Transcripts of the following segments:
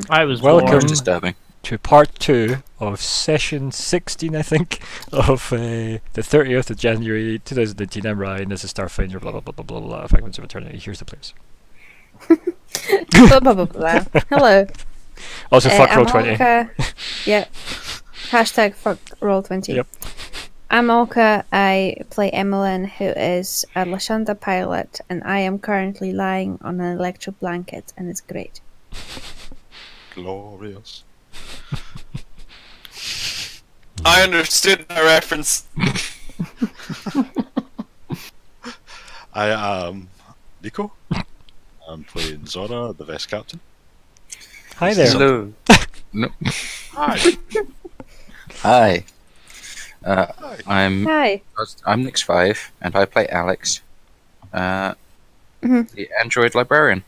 I was Welcome bored. Disturbing. to part 2 of session 16, I think, of the 30th of January 2019. I'm Ryan, this is StarFinder, blah blah blah blah blah blah, Fragments of Eternity. Here's the players. Blah, blah, blah, blah. Hello. Also, fuck I'm Roll20. Olka. Yep. Hashtag fuck Roll20. Yep. I'm Olka. I play Emmelyn, who is a Lashanda pilot, and I am currently lying on an electro blanket, and it's great. Glorious. I understood the reference. I am Nico. I'm playing Zora, the Vest Captain. Hi there. Hello. No. Hi. Hi. Hi. I'm Nix5, and I play Alex, the android librarian.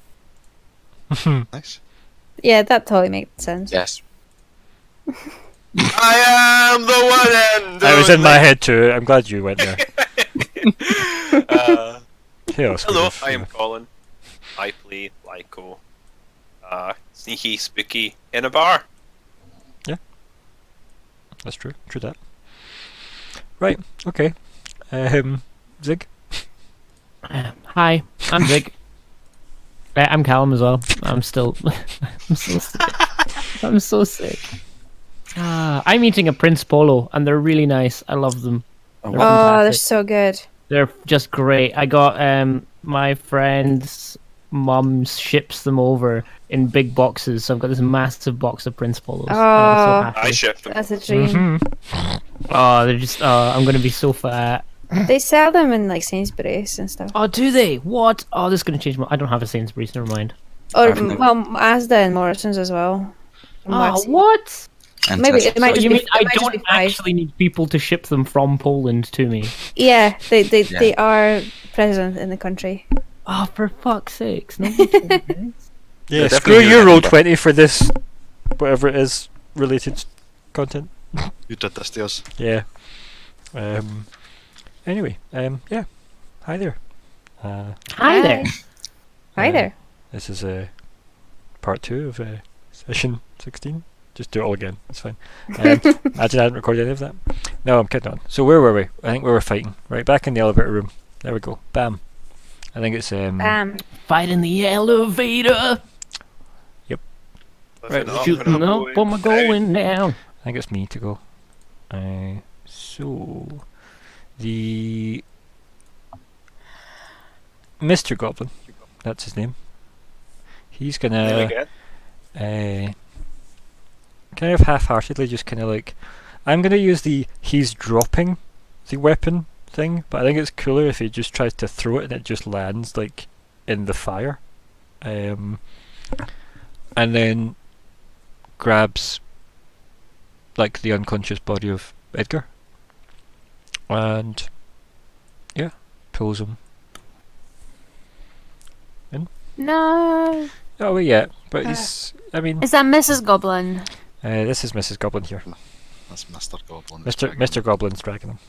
Nice. Yeah, that totally makes sense. Yes. I am the one and I was in my head too. I'm glad you went there. Who else would Hello, have, I am Colin. I play Lyko. Sneaky, spooky in a bar. That's true. True that. Right. Okay. Zigg. Hi, I'm Zigg. I'm Calum as well. I'm still sick. I'm so sick. I'm eating a Prince Polo, and they're really nice. I love them. Oh, They're Oh, they're fantastic. so good. They're just great. I got my friend's mum ships them over in big boxes, so I've got this massive box of Prince Polos. and I'm so Oh. happy. I shipped them. That's a dream. Oh, they're just. I'm gonna be so fat. They sell them in like Sainsbury's and stuff. Oh, do they? What? Oh, this is gonna change my. I don't have a Sainsbury's. Never mind. Or I've never- well, Asda and Morrison's as well. From what I've Oh, seen. what? And Maybe Tesco. it might So just you be, mean I it might just don't be five. actually need people to ship them from Poland to me? Yeah, they Yeah. are present in the country. Oh, for fuck's sakes! No. Yeah, They're screw definitely you, doing Roll20 for this, whatever it is, related content. You did this to us. Yeah. Anyway, yeah. Hi there. Hi there. Hi there. This is part 2 of session 16. Just do it all again. It's fine. Imagine I hadn't recorded any of that. No, I'm kidding on. So where were we? I think we were fighting. Right, back in the elevator room. There we go. Bam. I think it's Fight in the elevator. Right, Shooting up, I'm going down. I think it's me to go. So the Mr. Goblin, that's his name. He's gonna kind of half-heartedly just kind of like, I'm gonna use he's dropping the weapon thing, but I think it's cooler if he just tries to throw it and it just lands like in the fire, and then grabs like the unconscious body of Edgar and yeah, pulls him in. No. Oh yeah, but he's, I mean, Is that Mrs. Goblin? this is Mrs. Goblin here. That's Mr. Goblin. Mr. Goblin's dragging him.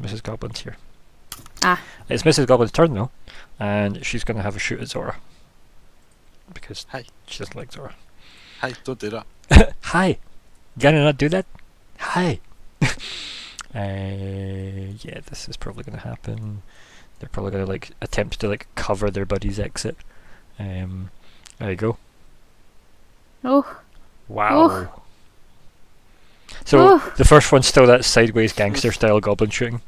Mrs. Goblin's here. Ah. It's Mrs. Goblin's turn though, and she's gonna have a shoot at Zora because Hi. she doesn't like Zora. Hi, don't do that. Hi, you gonna not do that? Hi. Yeah, this is probably gonna happen. They're probably gonna like attempt to like cover their buddy's exit. There you go. Oh. Wow. So Ooh. the first one's still that sideways gangster style goblin shooting,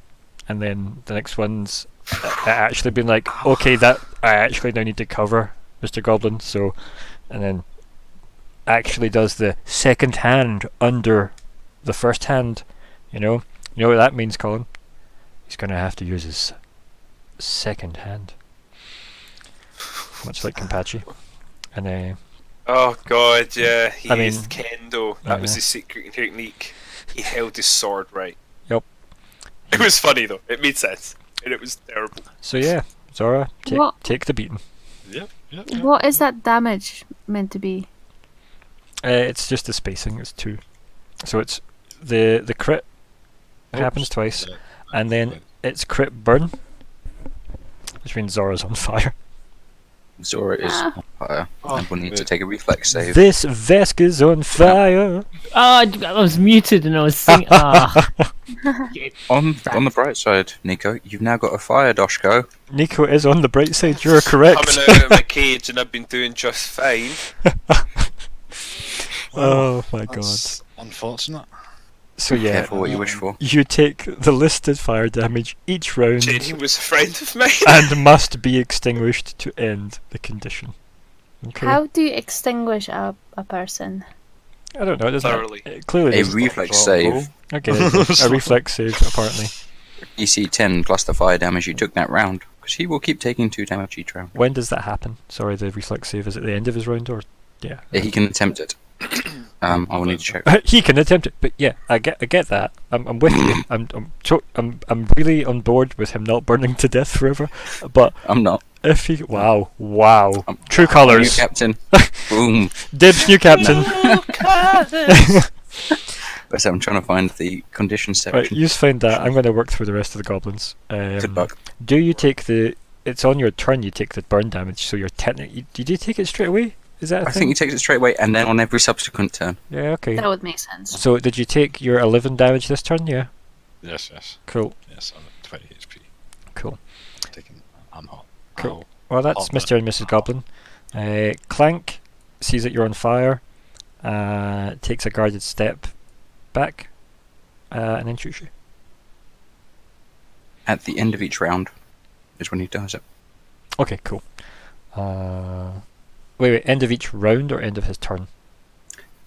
and then the next one's actually been like, okay, that I actually now need to cover Mr. Goblin, so, and then actually does the second hand under the first hand. You know what that means, Colin? He's gonna have to use his second hand, much like Kampachi, and Oh god, yeah, he I mean- used kendo. That was his secret technique. He held his sword right. Yep. It was funny though. It made sense, and it was terrible. so yeah, Zora, What? take the beating. Yep. What is that damage meant to be? It's just the spacing. It's 2, so it's the crit happens twice, and then it's crit burn, which means Zora's on fire. Zora is on fire and will need to take a reflex save. This Vesk is on fire. I was muted and I was singing. On the bright side, Nico, you've now got a fire Doshko. Nico is on the bright side. You're correct. Coming out of my cage and I've been doing just fine. Oh my god. That's unfortunate. So yeah, Careful what you wish for. you take the listed fire damage each round Jenny was a friend of mine. and must be extinguished to end the condition. Okay. How do you extinguish a person? I don't know. It doesn't Thoroughly. clearly A doesn't. reflex save. Okay, a reflex save apparently. EC 10 plus the fire damage you took that round, because he will keep taking 2 damage each round. When does that happen? Sorry, the reflex save is at the end of his round, or yeah. Yeah, he can attempt it. I will need to check. He can attempt it, but yeah, I get that. I'm with you. I'm really on board with him not burning to death forever. But I'm not. if he, wow, true New colours. captain. Boom. Dibs, new captain. But I'm trying to find the condition Right, section. you find that. I'm going to work through the rest of the goblins. Good luck. Do you take the? It's on your turn. You take the burn damage, so you're technically. Did you take it straight away? Is that a I thing? think he takes it straight away, and then on every subsequent turn. Yeah. Okay. That would make sense. So did you take your 11 damage this turn? Yeah. Yes. Cool. Yes, I'm at 20 HP. Cool. I'm hot. Cool. Well, that's Oh, Mr. and Mrs. Goblin. Clank sees that you're on fire, takes a guarded step back, and then shoots you. At the end of each round is when he does it. Okay, cool. Wait, end of each round or end of his turn?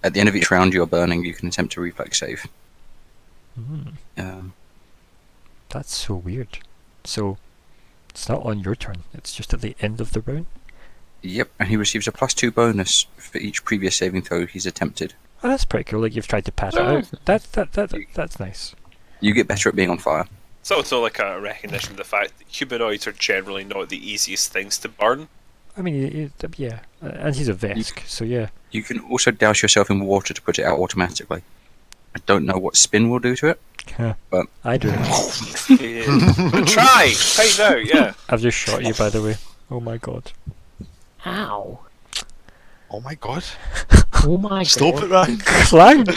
At the end of each round you're burning, you can attempt a reflex save. That's so weird. So, it's not on your turn, it's just at the end of the round? Yep, and he receives a +2 bonus for each previous saving throw he's attempted. Oh, that's pretty cool, like you've tried to pat it out. That's nice. You get better at being on fire. It's also like a recognition of the fact that humanoids are generally not the easiest things to burn. I mean, yeah, and he's a Vesk, so yeah. You can also douse yourself in water to put it out automatically. I don't know what spin will do to it. But I do. But try! Find out, yeah. I've just shot you, by the way. Oh my god. Ow. Oh my god. Oh my Stop god. it, man. Clank!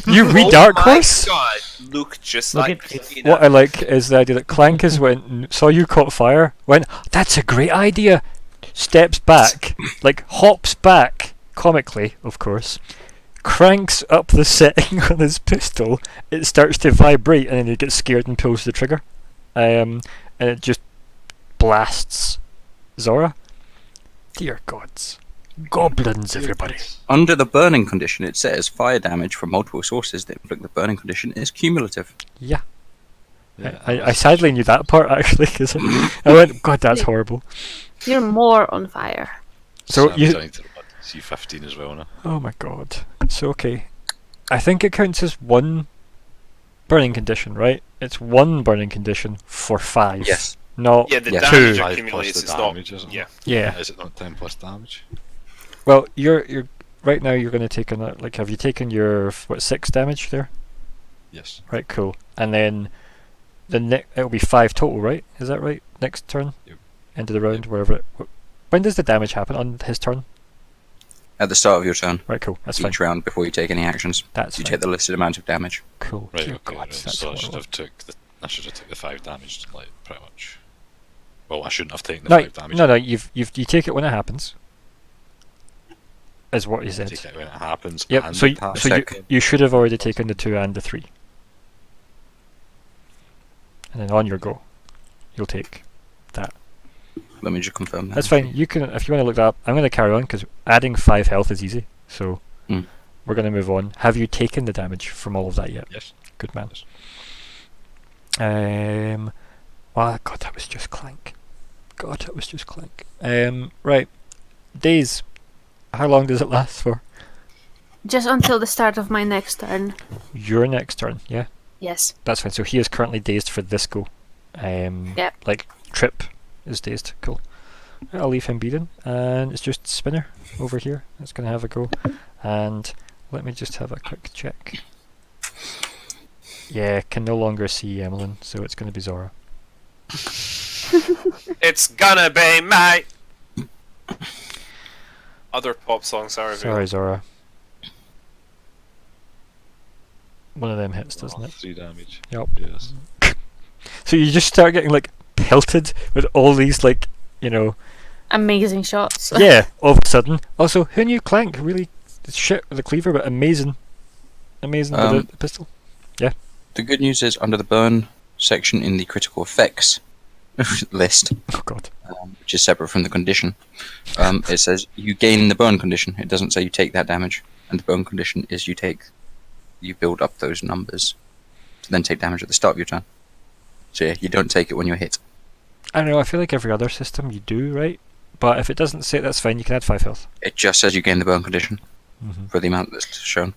You read Dark Horse? Oh my god! Look just Look like at this. Christina. What I like is the idea that Clank is went, saw you caught fire, went, that's a great idea, steps back, like hops back, comically, of course, cranks up the setting on his pistol, it starts to vibrate, and then he gets scared and pulls the trigger. And it just blasts Zora. Dear gods. Goblins, everybody. under the burning condition, it says fire damage from multiple sources that inflict the burning condition is cumulative. Yeah. I sadly knew that part, actually, because I went, God, that's horrible. You're more on fire. So I'm you... down to C15 as well now. Oh my god. So, okay. I think it counts as one burning condition, right? It's one burning condition for 5. Yes. Not Yeah, the Yeah. damage 2. 5 accumulates. plus It's the not. damage, isn't it? Yeah. Yeah. Is it not 10 plus damage? Well, you're right now. You're going to take on like. Have you taken your 6 damage there? Yes. Right. Cool. And then it'll be 5 total, right? Is that right? Next turn. Yep. End of the round, wherever it. When does the damage happen on his turn? At the start of your turn, Right. Cool. That's fine. each round before you take any actions, That's you fine. take the listed amount of damage. Cool. Right, Dear okay. God, Right. that's So I should horrible. have took the 5 damage, like, pretty much. Well, I shouldn't have taken the No, 5 damage. no. You take it when it happens. Is what he I said. take it when it happens. Yep. and So the you, pass. so you should have already taken the 2 and the 3. And then on your go, you'll take that. Let me just confirm that. That's fine. You can, if you want to look that up. I'm going to carry on because adding 5 health is easy. So Mm. we're going to move on. Have you taken the damage from all of that yet? Yes. Good man. Yes. Wow, God, that was just Clank. Right. Days. How long does it last for? Just until the start of my next turn. Your next turn, yeah? Yes. That's fine. So he is currently dazed for this go. Yep. Like, Trip is dazed. Cool. Right, I'll leave him be then. And it's just Spinner over here. That's going to have a go. And let me just have a quick check. Yeah, can no longer see Emmelyn, so it's going to be Zora. It's gonna be mate. Other pop songs are Sorry, available. Zora. One of them hits, doesn't it? 3 damage. Yep. Yes. So you just start getting like pelted with all these like, you know, Amazing shots. yeah, all of a sudden. Also, who knew Clank really shit with the cleaver, but amazing with the pistol. The good news is under the burn section in the critical effects list, Oh god. which is separate from the condition, it says you gain the burn condition. It doesn't say you take that damage, and the burn condition is you build up those numbers to then take damage at the start of your turn. So yeah, you don't take it when you're hit. I don't know, I feel like every other system you do, right? But if it doesn't say it, that's fine, you can add 5 health. It just says you gain the burn condition Mm-hmm. for the amount that's shown.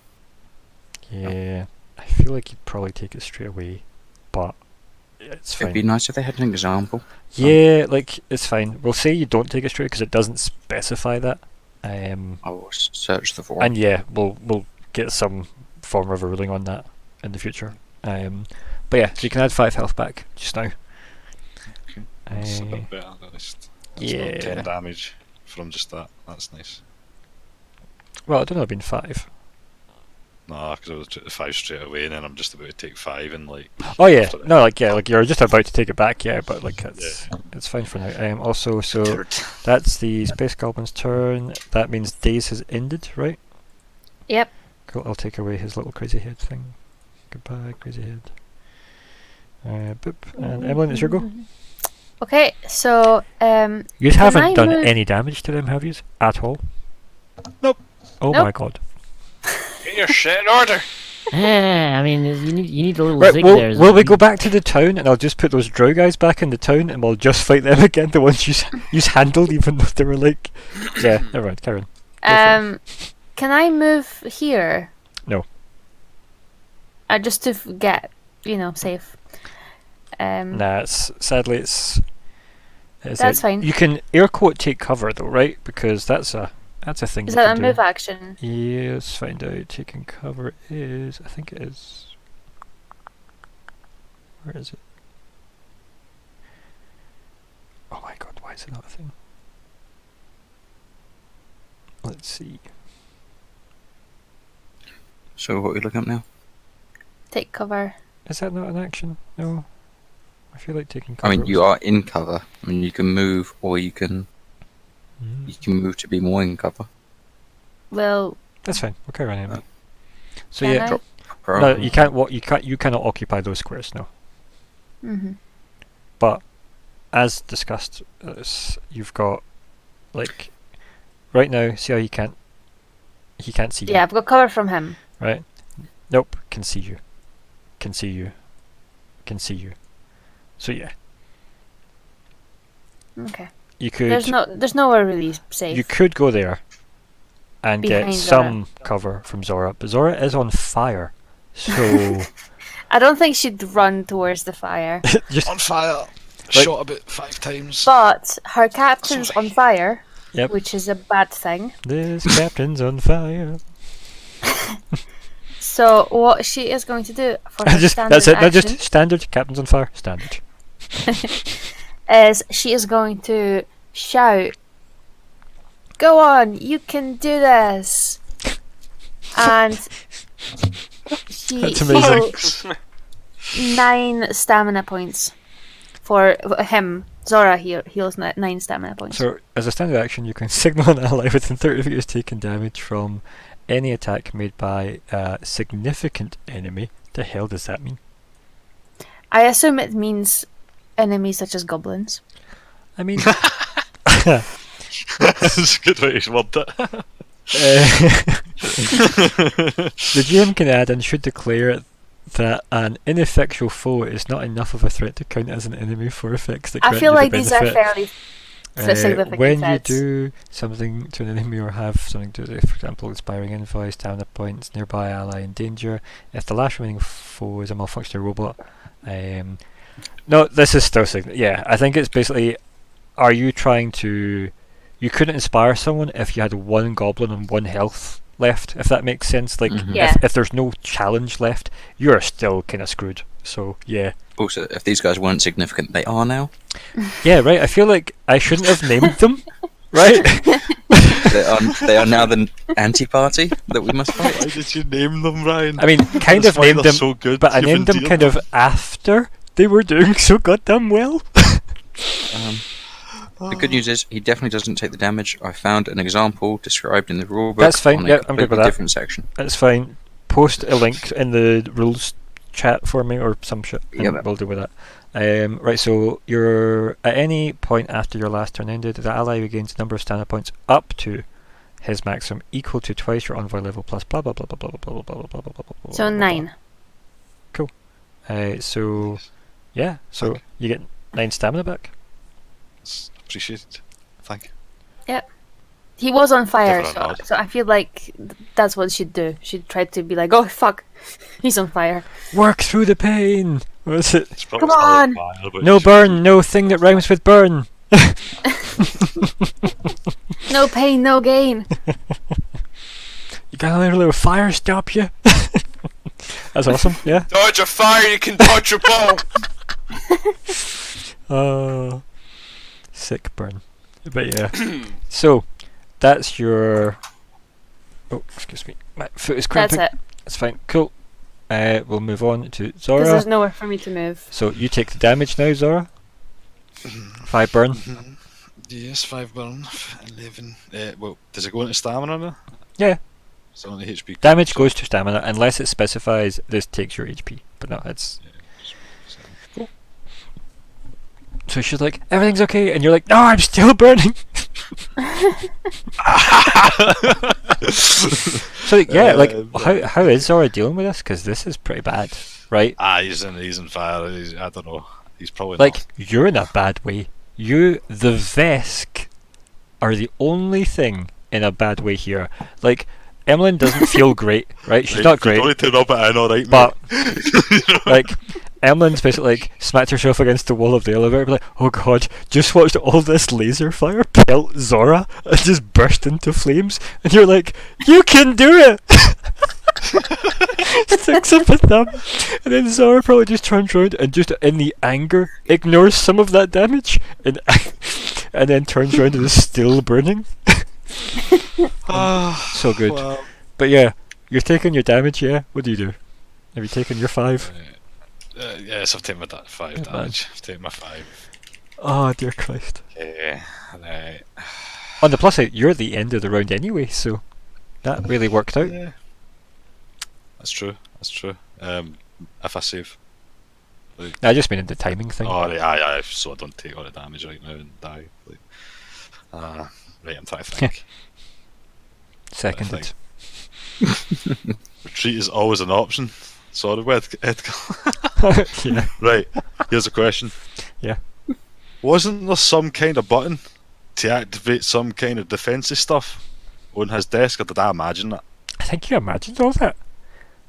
Yeah, I feel like you'd probably take it straight away, but it's It'd be fine. nice if they had an example. Yeah, like, it's fine. We'll say you don't take it straight because it doesn't specify that. I will search the forum. And yeah, we'll get some form of a ruling on that in the future. But yeah, so you can add 5 health back just now. Okay. That's a bit better, at least. That's not Yeah. 10 damage from just that. That's nice. Well, I don't know, it'd been 5. Nah, because I was at 5 straight away, and then I'm just about to take 5 and like. Oh yeah, after that. no, like you're just about to take it back, yeah, but like it's fine for now. Also, so that's the Space Goblin's turn. That means Days has ended, right? Yep. Cool. I'll take away his little crazy head thing. Goodbye, crazy head. Boop. And Emmelyn, it's your go. Okay, so You Can haven't I done move- any damage to them, have you? At all? Nope. Oh Nope. my god. Get your shit in order! I mean, you need a little Right, Zigg will, there. will we go back to the town and I'll just put those drow guys back in the town and we'll just fight them again, the ones you handled even though they were like... Yeah, never mind, Karen. can I move here? No. Just to get, safe. Nah, sadly it's That's fine. You can air quote take cover though, right? Because that's a thing Is you that can a do. move action? Yeah, let's find out. Taking cover is... I think it is... Where is it? Oh my god, why is it not a thing? Let's see. So what are we looking up now? Take cover. Is that not an action? No. I feel like taking cover. I mean, you are in cover. I mean, you can move, or you can move to be more in cover. Well, That's fine. We'll carry on anyway. So can yeah, I? drop- no, you can't walk. You cannot occupy those squares. No. Mm-hmm. But as discussed, you've got like right now. See how he can't see you, Yeah, I've got cover from him. right? Nope, can see you, can see you, can see you. So yeah, Okay. you could There's nowhere really safe. you could go there and get Behind some cover from Zora, but Zora is on fire, so I don't think she'd run towards the fire. just On fire! Like- Shot about 5 times. But her captain's on fire, Yep. which is a bad thing. this captain's on fire. So what she is going to do for her Just standard that's it. No, action just standard. Captain's on fire. Standard. is she is going to shout, "Go on, you can do this!" And she That's amazing. heals 9 stamina points for him. Zora heals 9 stamina points. So, as a standard action, you can signal an ally within 30 feet is taking damage from any attack made by a significant enemy. The hell does that mean? I assume it means enemies such as goblins. I mean, That's a good way to word that. the GM can add and should declare that an ineffectual foe is not enough of a threat to count as an enemy for effects that I grant feel you the like these are benefit. fairly significant when threats. you do something to an enemy or have something to do, for example, expiring invoice, stamina points, nearby ally in danger, if the last remaining foe is a malfunctioning robot. No, this is still yeah, I think it's basically, are you trying to... You couldn't inspire someone if you had 1 goblin and 1 health left, if that makes sense. Like, Mhm. Yeah. if there's no challenge left, you're still kind of screwed. So, yeah. Also, if these guys weren't significant, they are now. Yeah, right, I feel like I shouldn't have named them, right? They are now the anti-party that we must Why fight. did you name them, Ryan? I mean, kind That's of why named they're them, so good. but I You've named them endeared kind of after they were doing so goddamn well. The good news is he definitely doesn't take the damage. I found an example described in the rulebook. That's fine, On yeah, a I'm good with completely that. different section. That's fine. Post a link in the rules chat for me or some shit, and Yeah. we'll deal with that. Right, so you're at any point after your last turn ended, the ally regains a number of stamina points up to his maximum equal to twice your envoy level plus blah blah blah blah blah blah blah blah blah blah blah blah blah. So 9. So yeah, so you get 9 stamina back. It's appreciated. Thank you. He was on fire, Give her a so, nod. so I feel like that's what she'd do. She'd try to be like, oh fuck, he's on fire. Work through the pain. What is it? It's probably Come still on! fire, but No you should- burn, no thing that rhymes with burn. No pain, no gain. You gotta let a little fire stop you. That's awesome, yeah. Dodge a fire, you can dodge a ball. Sick burn. But yeah. So, that's your... Oh, excuse me. My foot is That's cramping. it. That's fine. Cool. We'll move on to Because Zora. there's nowhere for me to move. So, you take the damage now, Zora. 5 burn. Yes, 5 burn, 11. Well, does it go into stamina now? Yeah. It's only HP. Damage goes to stamina unless it specifies this takes your HP. But no, it's... Cool. So she's like, everything's okay, and you're like, no, I'm still burning. So yeah, like how is Zora dealing with this? Because this is pretty bad, right? He's in fire. I don't know. He's probably Like not. you're in a bad way. You, the Vesk, are the only thing in a bad way here. Like Emmelyn doesn't feel great, right? She's not great, You don't need to rub it in, alright, but mate. like Emmelyn's basically like smacked herself against the wall of the elevator, like, oh god, just watched all this laser fire pelt Zora and just burst into flames, and you're like, you can do it. Sticks up a thumb, and then Zora probably just turns around and just in the anger ignores some of that damage, and then turns around and is still burning. So good. Well, But yeah, you're taking your damage. Yeah, what do you do? Have you taken your 5? yes, I've taken my 5 Yeah, damage. I've taken my 5. Oh dear Christ. Yeah, right. On the plus side, you're at the end of the round anyway, so that really worked out. Yeah. That's true. That's true. If I save. I just mean the timing thing. Oh, aye, so I don't take all the damage right now and die. Like, right, I'm trying to think. Seconded. Retreat is always an option. Sorry, Edgar. Yeah. Right, here's a question. Yeah. Wasn't there some kind of button to activate some kind of defensive stuff on his desk, or did I imagine that? I think you imagined all that.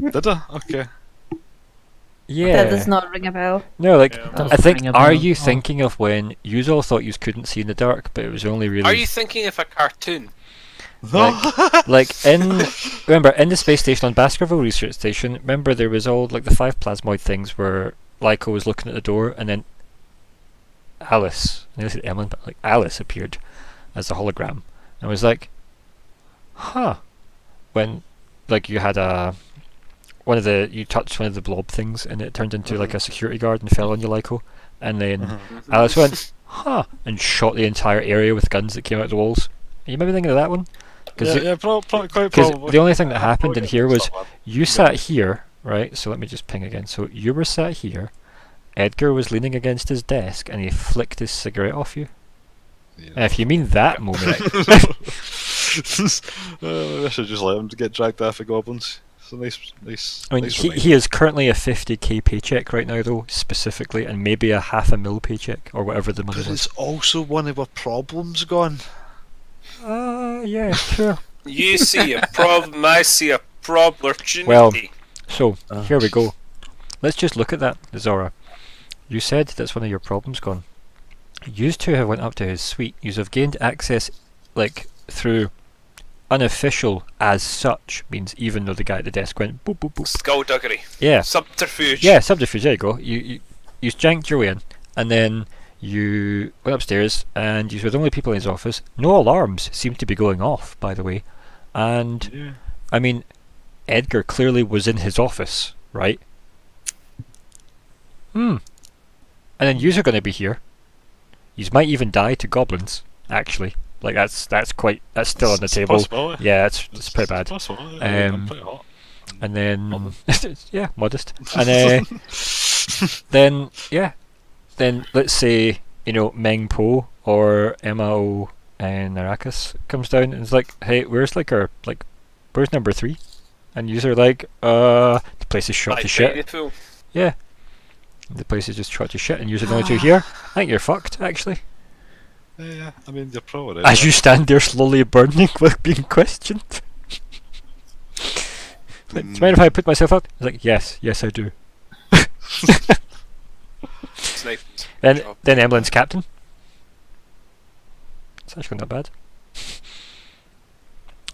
Did I? Okay. Yeah. That does not ring a bell. No, like Yeah. I Doesn't think. ring a Are bell. you Oh. thinking of when you all thought you couldn't see in the dark, but it was only really Are you thinking of a cartoon? like remember in the space station on Baskerville Research Station? Remember there was all like the 5 plasmoid things where Lyko was looking at the door, and then Alice, I said Emmelyn, but like Alice appeared as a hologram, and was like, huh. When like you had you touched one of the blob things and it turned into like a security guard and fell on you, Lyko, and then Alice went, huh, and shot the entire area with guns that came out of the walls. You remember thinking of that one? Yeah, quite Because probably. the only thing that happened in Probably here was something. you sat here, right? So let me just ping again. So you were sat here, Edgar was leaning against his desk, and he flicked his cigarette off you. And if you mean that moment, I should just let him get dragged off the goblins. It's a nice. I mean, nice he is currently a 50k paycheck right now, though, specifically, and maybe a $500,000 paycheck, or whatever the money But was. it's also one of our problems gone. Yeah, sure. You see a problem, I see a opportunity. Well, So, here we go. Let's just look at that, Zora. You said that's one of your problems gone. Yous two have went up to his suite. Yous have gained access, like, through unofficial as such, means even though the guy at the desk went boop boop boop. Skullduggery. Yeah. Subterfuge. Yeah, subterfuge, there you go. You janked your way in, and then You went upstairs and you saw the only people in his office. No alarms seemed to be going off, by the way. And, Yeah. I mean, Edgar clearly was in his office, right? And then yous are going to be here. Yous might even die to goblins, actually. Like, that's still on the It's a table. possibility. Yeah, it's pretty bad. Possibility. I'm Um, pretty hot. And then, yeah, modest. And then let's say, you know, Meng Po or Emma and Narakas comes down and is like, hey, where's number 3? And yous are like, the place is shot to shit. Beautiful. Yeah. The place is just shot to shit and yous are the only two here. I think you're fucked, actually. Yeah, I mean, you're probably right. As you stand there slowly burning with being questioned. Like, do you mind if I put myself up? He's like, yes, I do. Sniped. Then Job. Emmelyn's captain. It's actually not bad.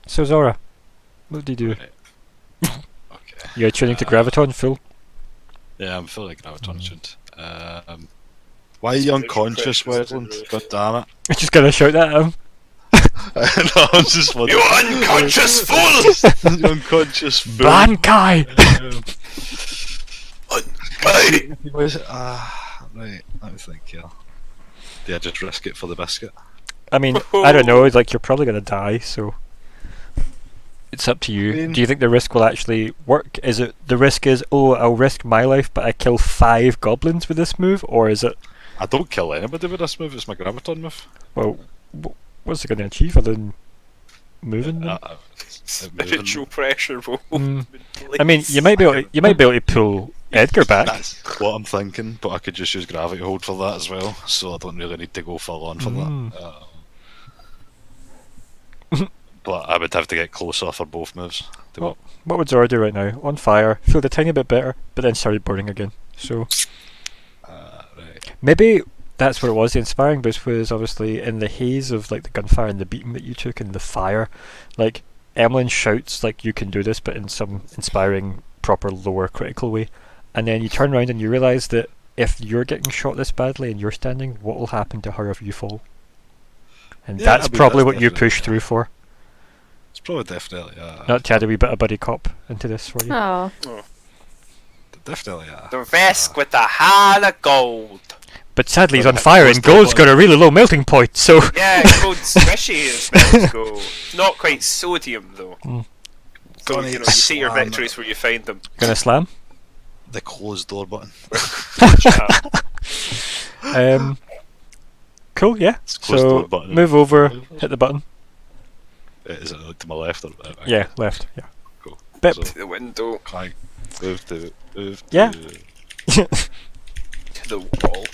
So Zora, what do you do? Right. Okay. You're tuning to Graviton full. Yeah, I'm feeling like Graviton tuned. Why are you unconscious, Wesland? God damn it. I'm just gonna shout that at him. No, I'm just wondering. You unconscious fool! You unconscious fool. Bankai! Hey! Right, let me think here. Do I just risk it for the biscuit? I mean, I don't know, it's like you're probably gonna die, so it's up to you. I mean- Do you think the risk will actually work? Is it the risk is, oh, I'll risk my life but I kill 5 goblins with this move? Or is it, I don't kill anybody with this move, it's my Graviton move. well, what's it gonna achieve other than moving them? Spiritual pressure will I mean, you might be able to pull Edgar back. That's what I'm thinking, but I could just use Gravity Hold for that as well, so I don't really need to go full on for that. But I would have to get closer for both moves. Well, what would Zora do right now? On fire, feel a tiny bit better, but then started burning again. So Right. maybe that's what it was. The inspiring boost was obviously in the haze of like the gunfire and the beating that you took and the fire. Like Emmelyn shouts like you can do this, but in some inspiring, proper, lower critical way. And then you turn around and you realise that if you're getting shot this badly and you're standing, what will happen to her if you fall? And Yeah, that's I mean, probably that's what you definitely- push through for. It's probably definitely, Not to add a wee bit of buddy cop into this for you. Oh. definitely, The risk with the heart of gold. But sadly he's But on fire what's and the gold's button? got a really low melting point, so Yeah, gold's squishy as meant to go. Not quite sodium though. So Gonna you know, you see your slam victories where you find them. gonna slam. the closed door button. Cool, yeah. close So door button. move over, hit the button. Is it to my left or right? Yeah, left. Yeah. Cool. Bip. So, To the window, clank, move to, Yeah. to the wall.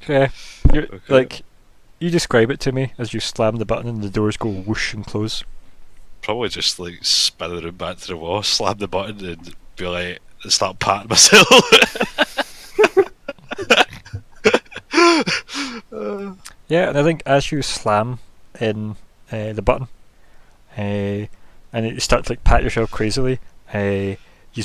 Okay. You're, Okay. like, you describe it to me as you slam the button and the doors go whoosh and close. Probably just like spin the room back to the wall, slam the button, and be like, start patting myself. Yeah, and I think as you slam in the button, and you start to like pat yourself crazily, you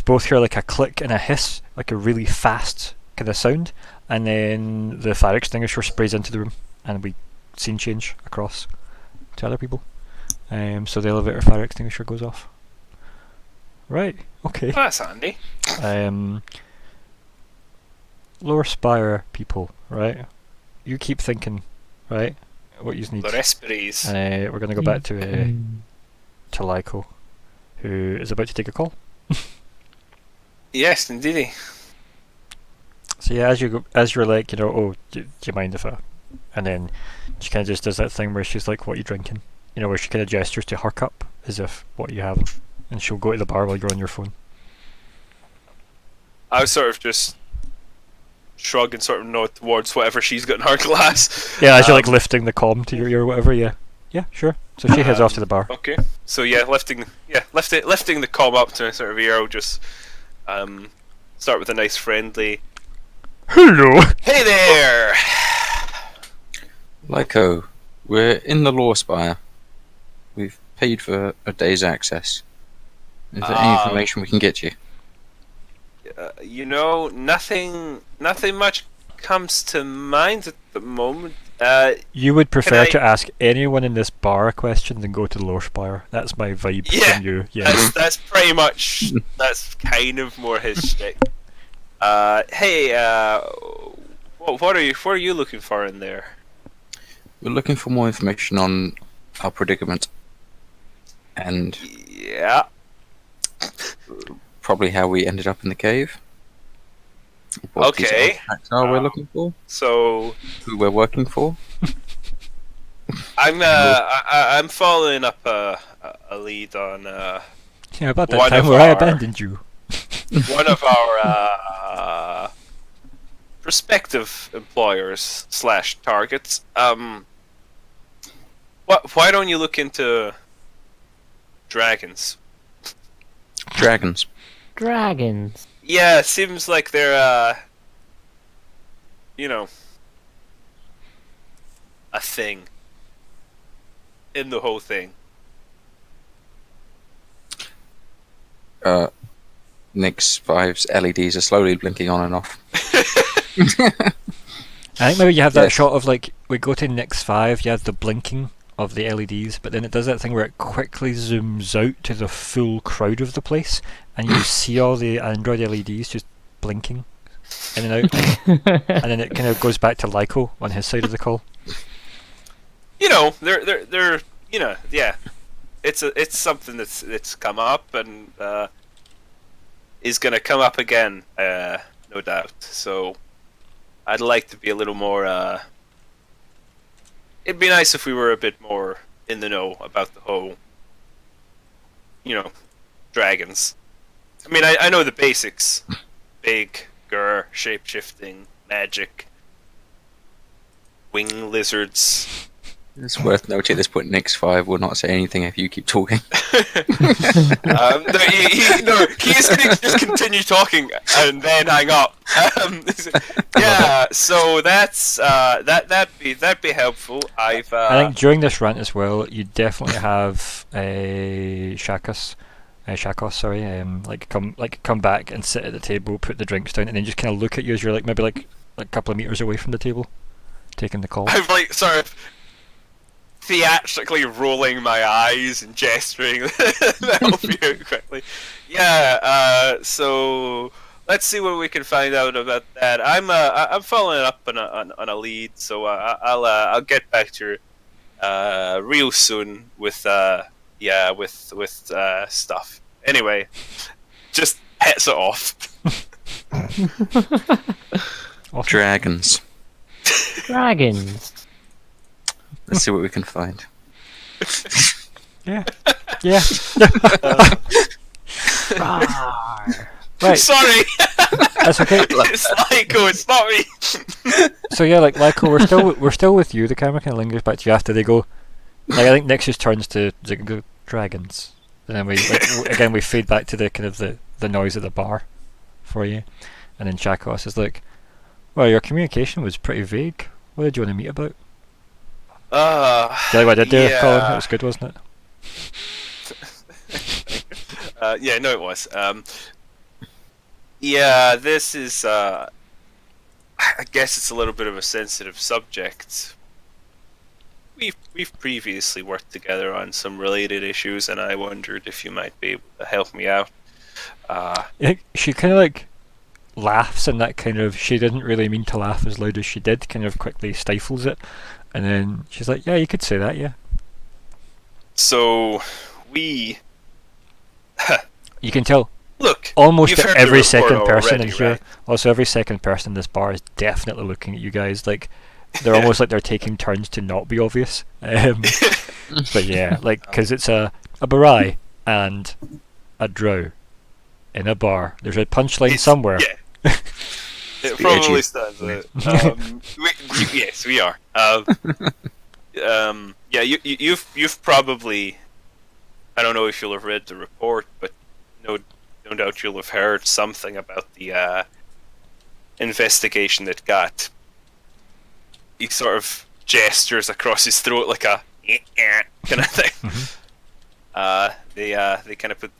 both hear like a click and a hiss, like a really fast kind of sound, and then the fire extinguisher sprays into the room, and we scene change across to other people. So the elevator fire extinguisher goes off. Right. Okay. That's handy. Lower spire people. Right. You keep thinking. Right. What you need. The respiries. We're going to go back to Lyko, who is about to take a call. Yes, indeedy. So yeah, as you're like, you know, oh, do you mind if I? And then she kind of just does that thing where she's like, "What are you drinking?" You know, where she kind of gestures to her cup as if, "What are you having?" And she'll go to the bar while you're on your phone. I was sort of just shrug and sort of nod towards whatever she's got in her glass. Yeah, as you're like lifting the comm to your ear or whatever. Yeah, yeah, sure. So she heads off to the bar. Okay. So yeah, lifting the comm up to a sort of ear. I'll just start with a nice friendly. Hello. Hey there. Lyko, we're in the Law Spire. We've paid for a day's access. Is there any information we can get you? nothing much comes to mind at the moment. You would prefer I- to ask anyone in this bar a question than go to the Lorspire. That's my vibe from you. Yeah. That's pretty much. That's kind of more his shtick. Hey, what are you looking for in there? We're looking for more information on our predicament. And Yeah. probably how we ended up in the cave. What these Okay. artifacts are we're looking for. So Who we're working for. I'm following up a lead on Yeah, about that One time of where I our- abandoned you. one of our prospective employers / targets. Why don't you look into dragons? Dragons. Dragons. Yeah, seems like they're a thing in the whole thing. Nick's 5's LEDs are slowly blinking on and off. I think maybe you have that Yes. shot of like we go to Nix 5, you have the blinking of the LEDs, but then it does that thing where it quickly zooms out to the full crowd of the place, and you see all the Android LEDs just blinking in and out, and then it kind of goes back to Lyko on his side of the call. They're yeah. It's something that's come up and is gonna come up again, no doubt. So I'd like to be a little more. It'd be nice if we were a bit more in the know about the whole, dragons. I mean, I know the basics: big, shape-shifting, magic, wing lizards. It's worth noting at this point Nick's 5 will not say anything if you keep talking. He's going to just continue talking and then hang up. Yeah, so that's that'd be helpful. I think during this rant as well, you definitely have a Shakos, come back and sit at the table, put the drinks down, and then just kind of look at you as you're like maybe like a couple of meters away from the table, taking the call. I've sort of theatrically rolling my eyes and gesturing to help you quickly. Yeah, so let's see what we can find out about that. I'm following up on a lead, so I'll get back to you real soon with stuff. Anyway, just hits it off. Dragons. Dragons. Let's see what we can find. Yeah. Rawr. Right. Sorry, That's okay. it's Lyko, it's not me. So yeah, like Lyko, we're still with you. The camera kind of lingers back to you after they go. Like I think Nix just turns to Zigg dragons, and then we fade back to the kind of the noise of the bar for you, and then Shakos is like, "Well, your communication was pretty vague. What did you want to meet about?" Do you like what I did there, Colin? That was good, wasn't it? Yeah, no, it was. Yeah, this is. I guess it's a little bit of a sensitive subject. We've previously worked together on some related issues, and I wondered if you might be able to help me out. She kind of like laughs, and that kind of she didn't really mean to laugh as loud as she did. Kind of quickly stifles it, and then she's like, "Yeah, you could say that, yeah." So we You can tell look. almost you've heard the every report second person already, in here. right? Also, every second person in this bar is definitely looking at you guys. Like they're almost like they're taking turns to not be obvious. But yeah, like because it's a barai and a drow in a bar. There's a punchline It's- somewhere. Yeah. It It's probably edgy. stands it. Yes, we are. Yeah, you've probably. I don't know if you'll have read the report, but no doubt you'll have heard something about the investigation that got. He sort of gestures across his throat like a kind of thing. They kind of put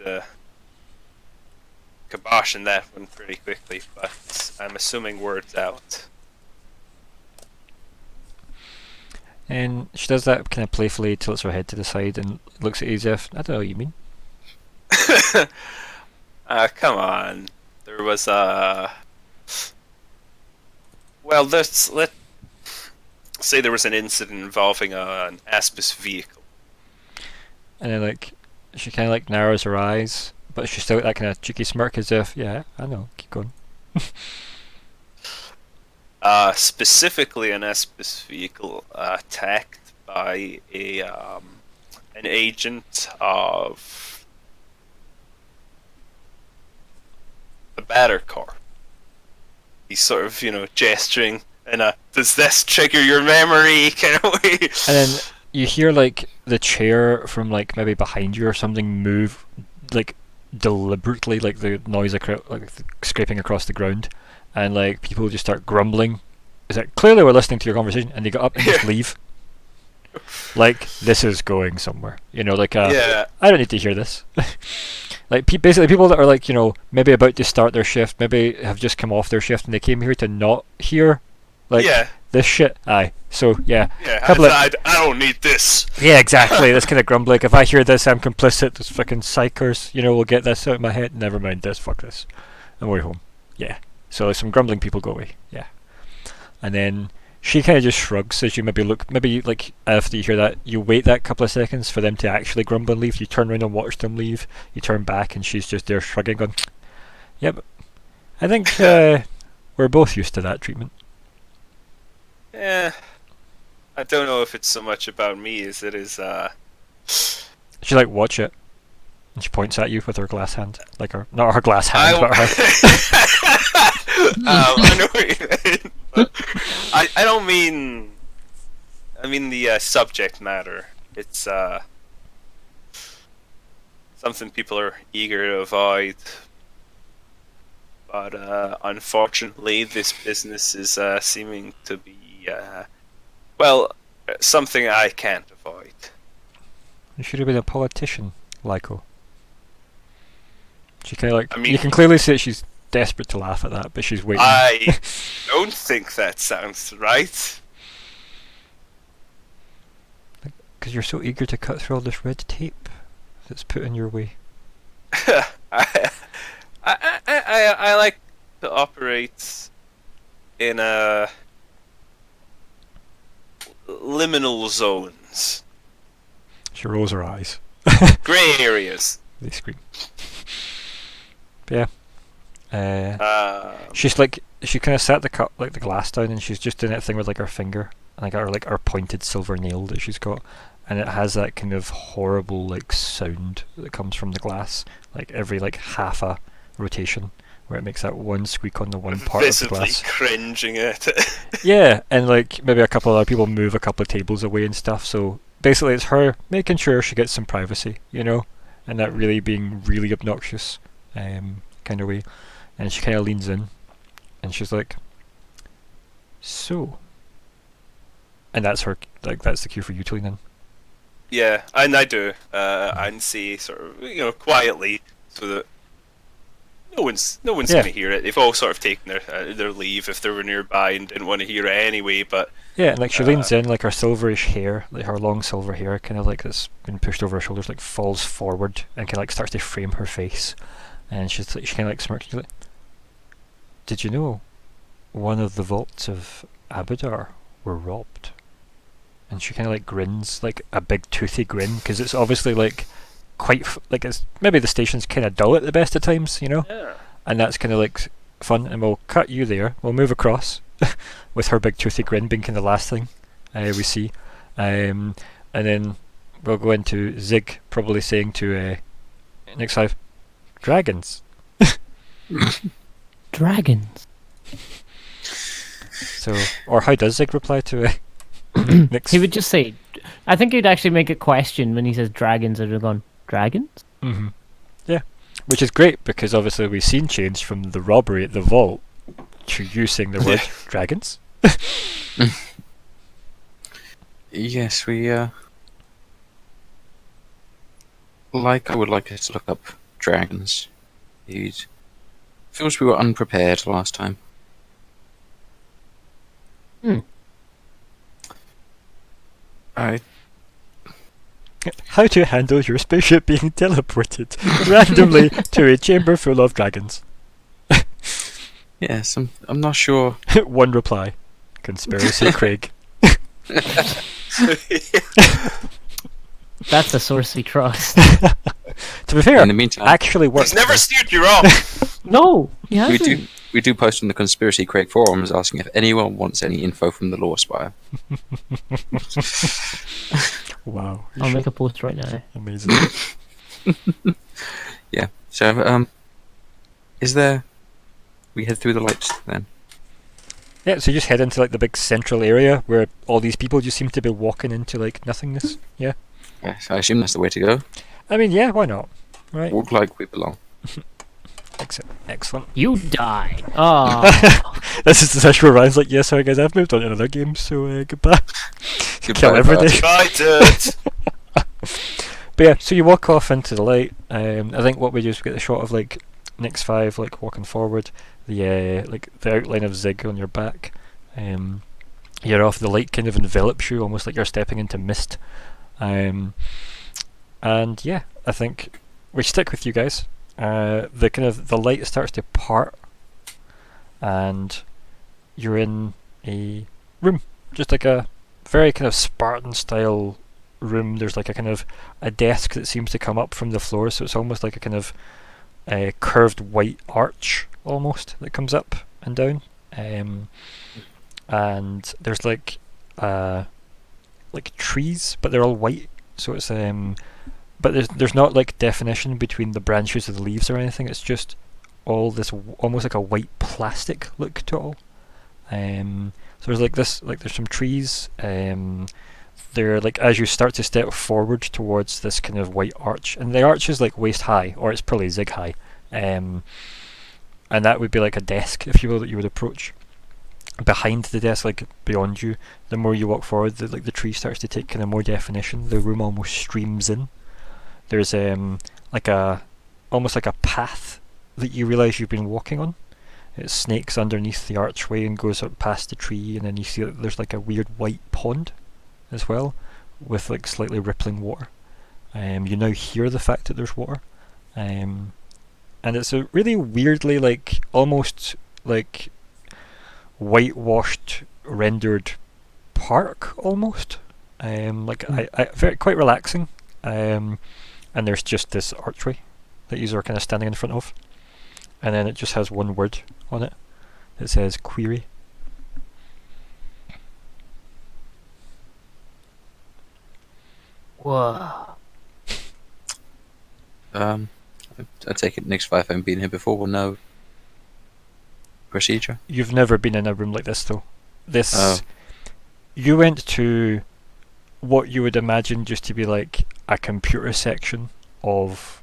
kiboshing that one pretty quickly, but I'm assuming word's out. And she does that kind of playfully, tilts her head to the side and looks at you as if, I don't know what you mean. Come on. There was a... Well, let's say there was an incident involving an Aspis vehicle. And then like she kind of like narrows her eyes, but she's still got that kind of cheeky smirk as if, yeah, I know, keep going. Specifically an Aspis vehicle attacked by an agent of the Batter Corps. He's sort of, gesturing in a, does this trigger your memory kind of way? And then you hear like the chair from like maybe behind you or something move like deliberately, like the noise like scraping across the ground, and like people just start grumbling. Is that clearly we're listening to your conversation, and they get up and just leave. Like this is going somewhere, like Yeah. I don't need to hear this. Like basically people that are like maybe about to start their shift, maybe have just come off their shift and they came here to not hear like Yeah. this shit. Aye, so yeah, Yeah, couple of- I don't need this. yeah, exactly. That's kind of grumbling. Like, if I hear this, I'm complicit. Those fucking psychers, will get this out of my head. Never mind this. Fuck this. I'm way home. Yeah. So some grumbling people go away. Yeah. And then she kind of just shrugs as you maybe like after you hear that, you wait that couple of seconds for them to actually grumble and leave. You turn around and watch them leave. You turn back and she's just there shrugging, going, "Yep, I think we're both used to that treatment." Yeah. I don't know if it's so much about me as it is, She like watch it, and she points at you with her glass hand, like her not her glass hand, but her. I know what you mean. But I don't mean. I mean the subject matter. It's something people are eager to avoid. But unfortunately, this business is seeming to be something I can't avoid. You should have been a politician, Lyko. She kind of like. I mean- you can clearly see that she's desperate to laugh at that, but she's waiting. I don't think that sounds right. Because you're so eager to cut through all this red tape that's put in your way. I like to operate in liminal zones, She rolls her eyes. grey areas. They scream. But yeah. She's like, she kind of set the glass down, and she's just doing that thing with like her finger, and I got her like her pointed silver nail that she's got, and it has that kind of horrible like sound that comes from the glass, like every like half a rotation, where it makes that one squeak on the one part of the Visibly glass. cringing at it. Yeah, and like maybe a couple of other people move a couple of tables away and stuff. So basically, it's her making sure she gets some privacy, and that really being really obnoxious, kind of way. And she kind of leans in, and she's like, "So," and that's her. Like that's the cue for you to lean in. Yeah, and I do. And say sort of, quietly, so that no one's Yeah. gonna hear it. They've all sort of taken their leave if they were nearby and didn't want to hear it anyway. But Yeah, and like she leans in, like her silverish hair, like her long silver hair, kind of like that's been pushed over her shoulders, like falls forward and kind of like starts to frame her face, and she kind of like smirks. She's like, "Did you know one of the vaults of Abadar were robbed?" And she kind of like grins, like a big toothy grin, because it's obviously like quite like it's maybe the station's kind of dull at the best of times, yeah. and that's kind of like fun. And we'll cut you there. We'll move across with her big toothy grin being kind of the last thing we see, and then we'll go into Zigg probably saying to next live, "Dragons." Dragons. So, or how does Zigg reply to Nick's? He would just say, I think he'd actually make a question when he says dragons. I'd have gone, dragons? Mm-hmm. Yeah, which is great because obviously we've seen change from the robbery at the vault to you saying the word dragons. Yes, we I would like us to look up dragons. He'd Feels we were unprepared last time. Alright. How to handle your spaceship being teleported randomly to a chamber full of dragons. Yes, I'm not sure. One reply. Conspiracy Craig. That's a source we trust. To be fair, In the meantime, actually works. He's never steered you wrong. No, he hasn't. we do post on the Conspiracy Craig forums asking if anyone wants any info from the Lore Spire. Wow. I'll make a post right now. Amazing. Yeah. So, is there? We head through the lights then. Yeah, so you just head into like the big central area where all these people just seem to be walking into like nothingness. Yeah. Yes, I assume that's the way to go. I mean, yeah, why not? Right. Walk like we belong. Excellent. You die. Oh. This is the session where Ryan's like, yeah, sorry guys, I've moved on to another game, so goodbye. Kill everything. Bye, dude. But yeah, so you walk off into the light. I think what we do is we get the shot of like Nyx 5 like walking forward, the like the outline of Zigg on your back. You're off, the light kind of envelops you, almost like you're stepping into mist. And yeah, I think we stick with you guys. The light starts to part, and you're in a room, just like a very kind of Spartan style room. There's like a kind of a desk that seems to come up from the floor, so it's almost like a kind of curved white arch almost that comes up and down. And there's like trees, but they're all white, so it's but there's not like definition between the branches of the leaves or anything. It's just all this almost like a white plastic look to it all. So there's like this, like there's some trees. They're like, as you start to step forward towards this kind of white arch, and the arch is like waist high, or it's probably Zigg high, and that would be like a desk, if you will, that you would approach. Behind the desk, like beyond you, the more you walk forward, the tree starts to take kind of more definition. The room almost streams in. There's like almost like a path that you realise you've been walking on. It snakes underneath the archway and goes up past the tree, and then you see that there's like a weird white pond as well, with like slightly rippling water. You now hear the fact that there's water, and it's a really weirdly like almost like whitewashed rendered park almost. Very quite relaxing. And there's just this archway that you are kind of standing in front of, and then it just has one word on it. It says query. Whoa. I take it Nyx 5 haven't been here before, will know procedure. You've never been in a room like this though. You went to what you would imagine just to be like a computer section of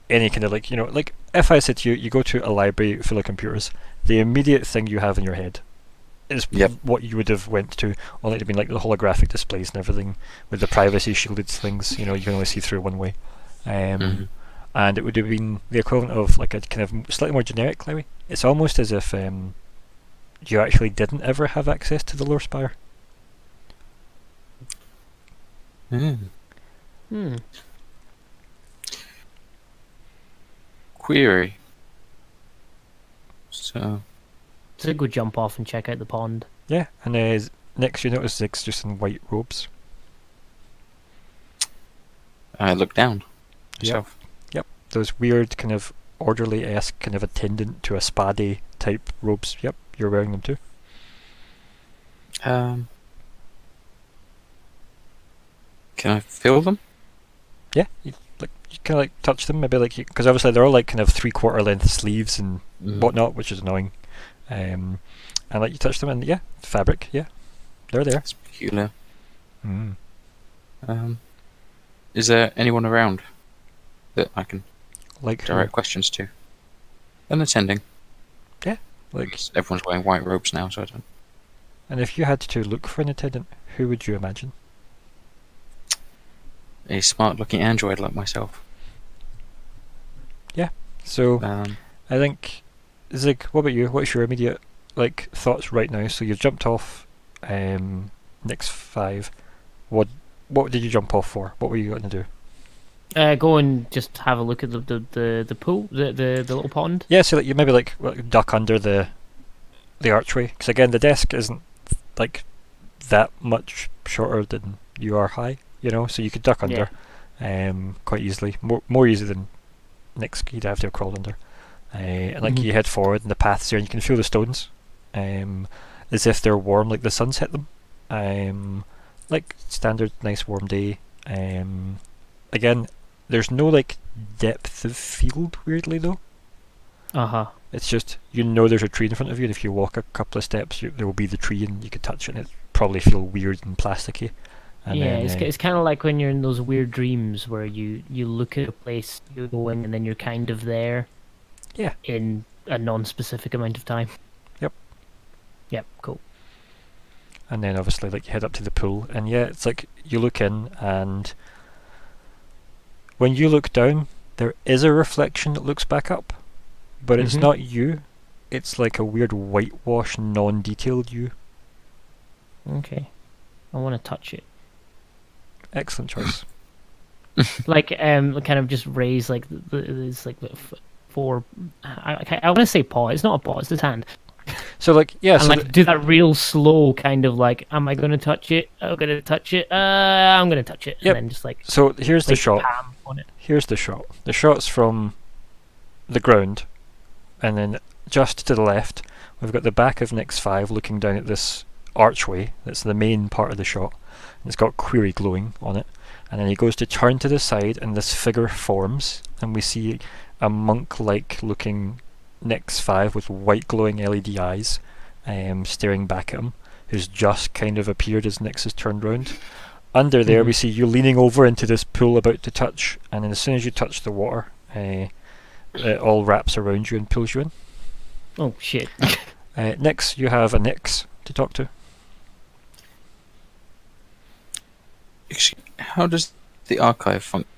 any kind of like, you know, like if I said to you, you go to a library full of computers, the immediate thing you have in your head is what you would have went to, only to be like the holographic displays and everything with the privacy shielded things, you know, you can only see through one way. And it would have been the equivalent of like a kind of slightly more generic library. It's almost as if you actually didn't ever have access to the Lore Spire. Query. So Zigg would jump off and check out the pond. Yeah, and next you notice Zigg's just in white robes. I look down. Yourself. Yep. Those weird kind of orderly-esque kind of attendant to a spa day type robes. Yep, you're wearing them too. Can I feel them? Yeah, you kind of like touch them, maybe like, because obviously they're all like kind of 3/4 length sleeves and whatnot, which is annoying. And like you touch them, and yeah, fabric, yeah, they're there. It's peculiar. Is there anyone around that I can like direct questions to? An attending. Yeah, like everyone's wearing white robes now, so I don't. And if you had to look for an attendant, who would you imagine? A smart-looking android like myself. Yeah. So I think Zigg, what about you? What's your immediate thoughts right now? So you've jumped off next 5. What did you jump off for? What were you going to do? Go and just have a look at the pool, the little pond. Yeah, so you maybe duck under the archway, because again the desk isn't that much shorter than you are high, so you could duck under quite easily, more easy than Nick's. You'd have to have crawled under, and you head forward and the path's there and you can feel the stones as if they're warm, like the sun's hit them, standard nice warm day. Again, there's no depth of field, weirdly though. It's just there's a tree in front of you, and if you walk a couple of steps there will be the tree and you could touch it and it probably feel weird and plasticky. And it's kind of like when you're in those weird dreams where you look at a place you're going and then you're kind of there. Yeah. In a non-specific amount of time. Yep, cool. And then obviously you head up to the pool, and it's you look in, and when you look down there is a reflection that looks back up, but it's not you. It's like a weird whitewash, non-detailed you. Okay. I want to touch it. Excellent choice. Kind of just raise it's 4. I want to say paw. It's not a paw. It's his hand. So and do that real slow kind of am I going to touch it? I'm going to touch it. I'm going to touch it. Yep. And then just So here's the shot. palm on it. Here's the shot. The shot's from the ground, and then just to the left we've got the back of Nick's 5 looking down at this archway. That's the main part of the shot, and it's got query glowing on it, and then he goes to turn to the side and this figure forms, and we see a monk-like looking Nick's 5 with white glowing LED eyes staring back at him, who's just kind of appeared as Nyx has turned round. Under there we see you leaning over into this pool about to touch, and then as soon as you touch the water it all wraps around you and pulls you in. Oh shit. Nyx, you have a Nyx to talk to. How does the archive function?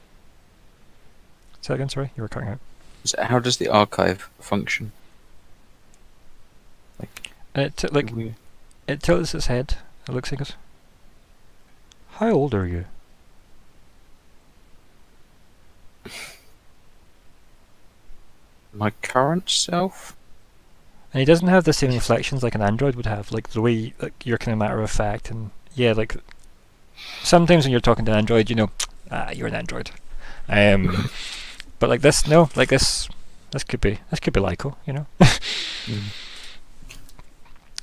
Say that again, sorry, you were cutting out. How does the archive function? It tilts its head. It looks like it. How old are you? My current self? And he doesn't have the same inflections like an android would have, the way you're kind of matter of fact, and sometimes when you're talking to an android, you're an android. But this could be Lyko,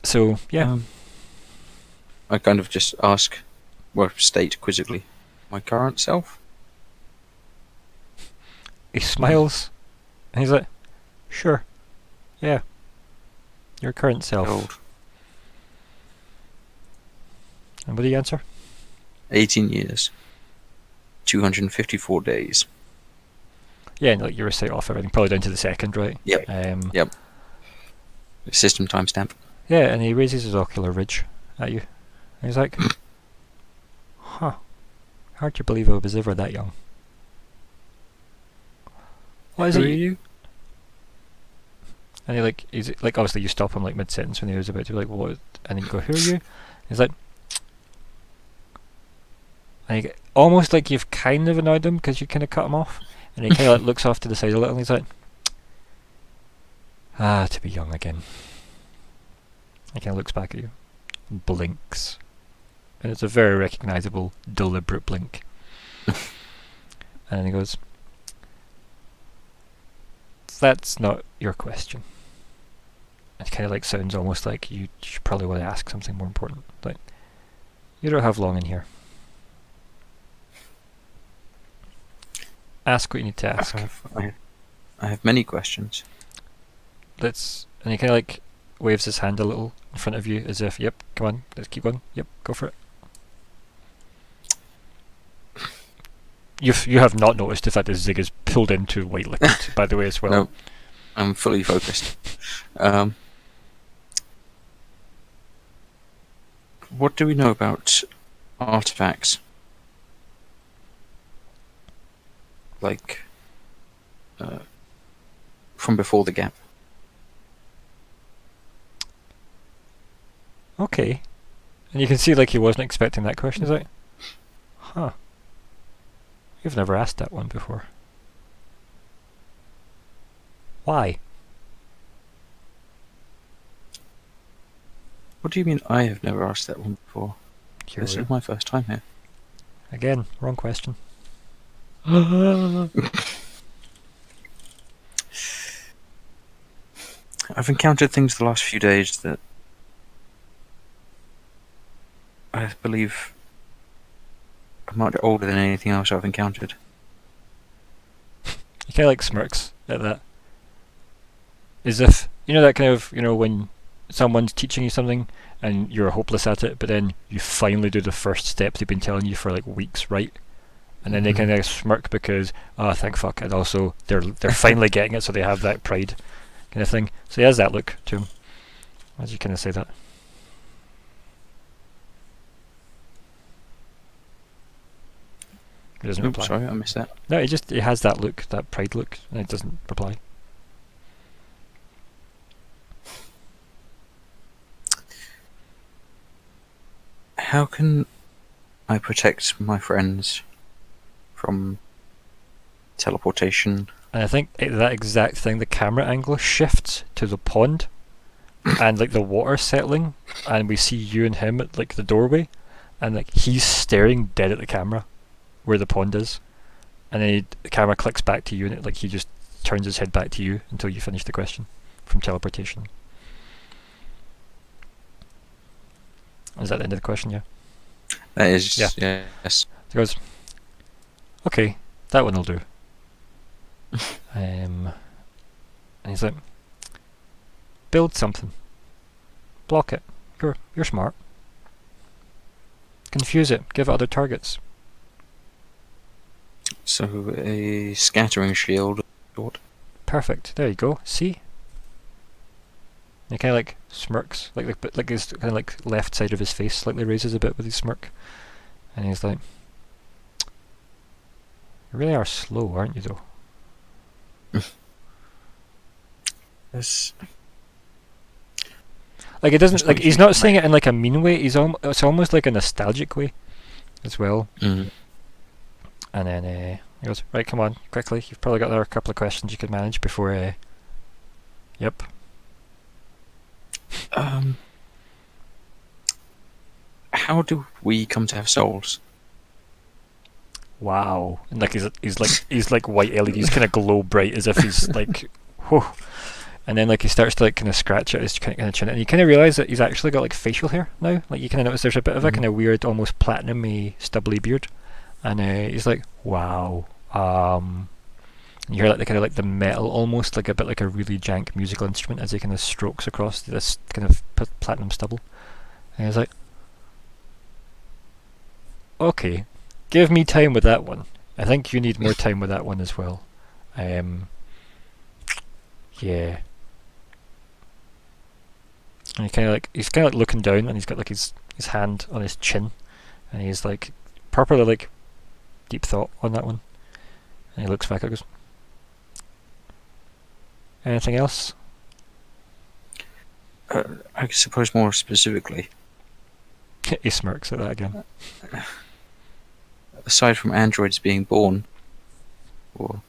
So yeah. I kind of just state quizzically, my current self? He smiles, and he's like, sure, yeah, your current self. Old. And what do you answer? 18 years. 254 days. Yeah, and you recite off everything, probably down to the second, right? Yep. Yep. System timestamp. Yeah, and he raises his ocular ridge at you. And he's like, huh, hard to believe I was ever that young. What is Who it? are you? And he's obviously you stop him mid-sentence when he was about to be what? And then you go, who are you? He's like, and almost you've kind of annoyed him because you kind of cut him off. And he kind of looks off to the side a little, and he's like, to be young again. He kind of looks back at you, blinks, and it's a very recognisable, deliberate blink. And then he goes, that's not your question. It kind of sounds almost like you should probably want to ask something more important. You don't have long in here. Ask what you need to ask. I have many questions. And he kind of waves his hand a little in front of you as if, yep, come on, let's keep going. Yep, go for it. You have not noticed the fact that Zigg is pulled into white liquid, by the way, as well. No, I'm fully focused. What do we know about artifacts? From before the gap. Okay. And you can see like he wasn't expecting that question. He's like, huh. You've never asked that one before. Why? What do you mean I have never asked that one before? Here This we is my first time here. Again, wrong question. I've encountered things the last few days that I believe are much older than anything else I've encountered. He kind of like smirks at that. As if, you know that kind of, when someone's teaching you something and you're hopeless at it, but then you finally do the first step they've been telling you for like weeks, right? And then they kind of smirk because, oh, thank fuck, and also they're finally getting it, so they have that pride kind of thing. So he has that look to him. Why did you kind of say that? He doesn't reply. Sorry, I missed that. No, he has that look, that pride look, and he doesn't reply. How can I protect my friends from teleportation? And I think that exact thing, the camera angle shifts to the pond, and like the water settling, and we see you and him at like the doorway, and like he's staring dead at the camera, where the pond is, and then the camera clicks back to you, and he just turns his head back to you until you finish the question from teleportation. Is that the end of the question? Yeah. That is, Yeah. yes. He goes, okay, that one will do. And he's like, build something. Block it. You're smart. Confuse it. Give it other targets. So a scattering shield. Perfect. There you go. See? And he kind of like smirks, like his kind of like left side of his face slightly raises a bit with his smirk, and he's like, "You really are slow, aren't you, though?" Yes. Like it doesn't Just like like he's you- not saying it in like a mean way. It's almost like a nostalgic way, as well. Mm. And then he goes, "Right, come on, quickly. You've probably got another couple of questions you could manage before." Yep. How do we come to have souls? Wow. And like he's like white LEDs kind of glow bright as if he's like, whoa. And then like he starts to like kind of scratch at his kind of chin, and you kind of realise that he's actually got like facial hair now. Like you kind of notice there's a bit of a kind of weird, almost platinum-y, stubbly beard, and he's like, wow. And you hear like the kind of like the metal, almost like a bit like a really jank musical instrument as he kind of strokes across this kind of platinum stubble, and he's like, okay, give me time with that one. I think you need more time with that one as well. Yeah. And he's kind of like looking down, and he's got like his hand on his chin, and he's like properly like deep thought on that one. And he looks back and goes, anything else? I suppose more specifically, He smirks at that again. aside from androids being born, or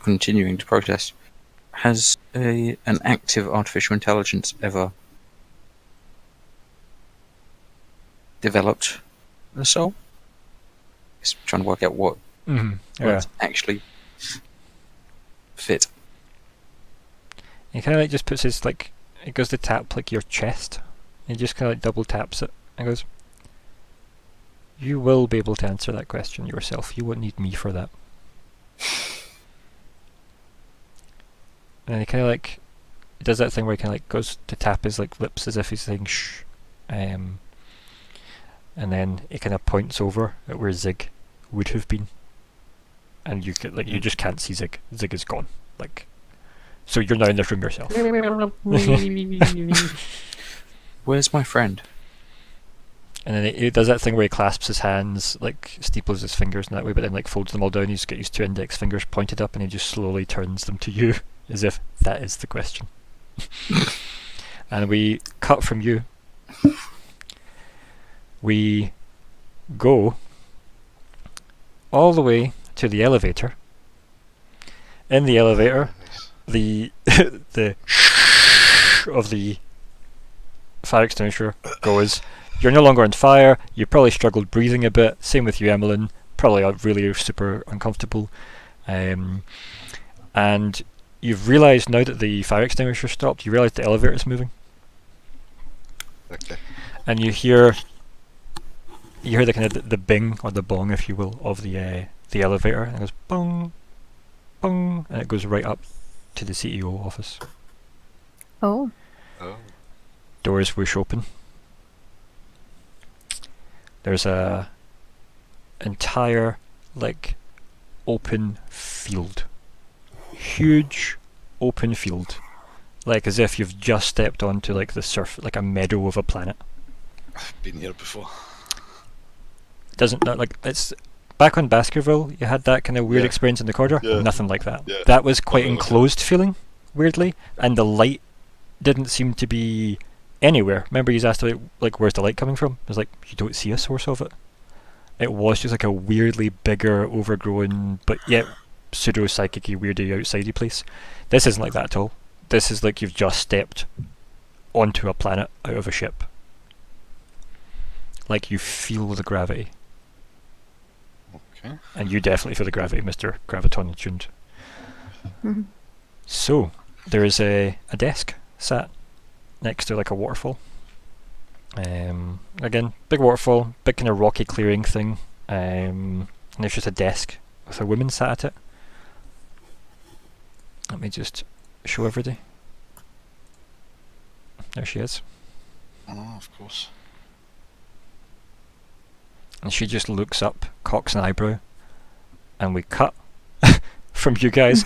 continuing to protest, has an active artificial intelligence ever developed a soul? Just trying to work out what Mm-hmm. Yeah. would actually fit. He kind of like just puts his like, it goes to tap like your chest. He just kind of like double taps it and goes, you will be able to answer that question yourself. You won't need me for that. And he kind of like, he does that thing where he kind of like goes to tap his like lips as if he's saying shh. And then he kind of points over at where Zigg would have been. And you could, like, you just can't see Zigg. Zigg is gone. Like, so you're now in this room yourself. Where's my friend? And then he does that thing where he clasps his hands, like steeples his fingers in that way, but then like folds them all down. He's got his two index fingers pointed up, and he just slowly turns them to you, as if that is the question. And we cut from you. We go all the way to the elevator. In the elevator, the the of the fire extinguisher goes. You're no longer on fire. You probably struggled breathing a bit. Same with you, Emmelyn. Probably really super uncomfortable. And you've realised now that the fire extinguisher stopped. You realise the elevator is moving. Okay. And you hear the kind of the bing or the bong, if you will, of the elevator. And it goes bong, bong, and it goes right up to the CEO office. Oh. Oh. Doors whoosh open. There's a entire open field, huge open field, as if you've just stepped onto the surf, a meadow of a planet. I've been here before. Doesn't that it's back on Baskerville? You had that kind of weird Yeah. experience in the corridor. Yeah. Nothing like that. Yeah. That was quite Okay. enclosed feeling, weirdly, and the light didn't seem to be anywhere. Remember, you asked where's the light coming from? It was you don't see a source of it. It was just a weirdly bigger, overgrown, but yet pseudo-psychic-y, weirdy, outsidey place. This isn't like that at all. This is you've just stepped onto a planet out of a ship. You feel the gravity. Okay. And you definitely feel the gravity, Mr. Graviton-tuned. So, there is a desk sat next to a waterfall. Again, big waterfall, big kind of rocky clearing thing, and there's just a desk with a woman sat at it. Let me just show everybody. There she is. Oh, of course. And she just looks up, cocks an eyebrow, and we cut from you guys.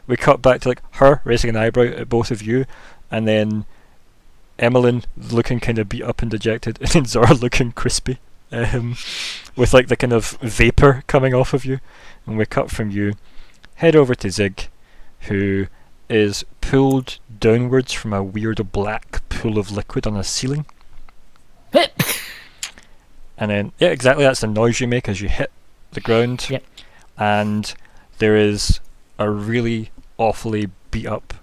We cut back to her raising an eyebrow at both of you, and then Emmelyn looking kind of beat up and dejected, and then Zora looking crispy, with the kind of vapour coming off of you. And we cut from you, head over to Zigg, who is pulled downwards from a weird black pool of liquid on a ceiling. And then, yeah, exactly, that's the noise you make as you hit the ground. Yep. And there is a really awfully beat up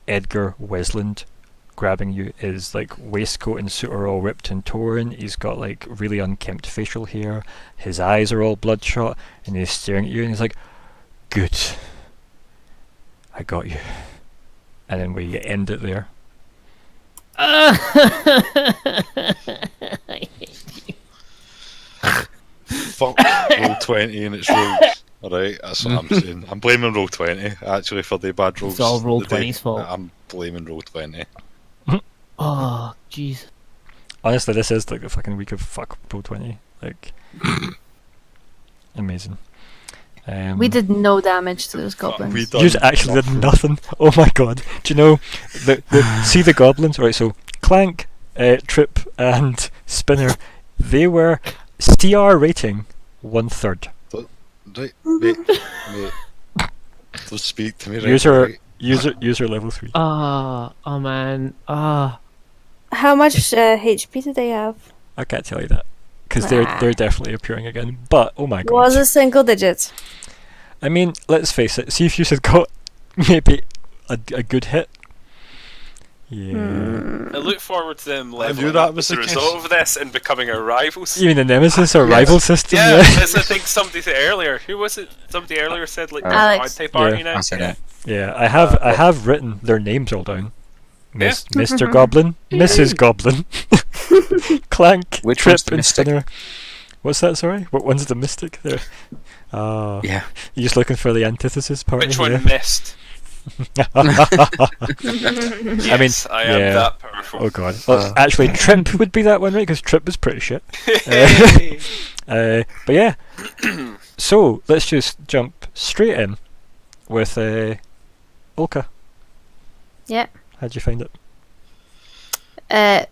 Edgar Wesland grabbing you. His waistcoat and suit are all ripped and torn. He's got really unkempt facial hair. His eyes are all bloodshot, and he's staring at you, and he's good. I got you. And then we end it there. I hate you. Fuck roll 20 and it's rolled. Alright, that's what I'm saying. I'm blaming roll 20 actually for the bad rolls. It's all roll of the day. 20's fault. I'm blaming roll 20. Oh, jeez. Honestly, this is the fucking week of fuck Pro 20. Amazing. We did no damage to those goblins. We You done just actually did nothing. nothing. Oh my god. Do you know see the goblins? Right, so Clank, Trip and Spinner, they were CR rating 1/3. Right, mate. Don't speak to me right User level 3. Oh man. Oh. How much HP did they have? I can't tell you that. Because they're definitely appearing again. But oh my god. Was a single digit. I mean, let's face it, see if you had got maybe a good hit. Yeah. I look forward to them knew leveling that up was as a the case. result of this and becoming our rivals. You mean the Nemesis or rival system? Yeah, as I think somebody said earlier. Who was it? Somebody earlier said Alex. type Yeah. army now. I said it. Yeah, I have written their names all down. Mr. Goblin, Mrs. Goblin, Clank, Which Trip, one's the and mystic? Spinner. What's that? Sorry, what one's the mystic? There. Yeah. You're just looking for the antithesis part. Which of one missed? I mean, Yes, I am yeah. that powerful. Oh god. Well, actually, Trip would be that one, right? Because Trip was pretty shit. But yeah. So let's just jump straight in with Olka. Yeah. How'd you find it? I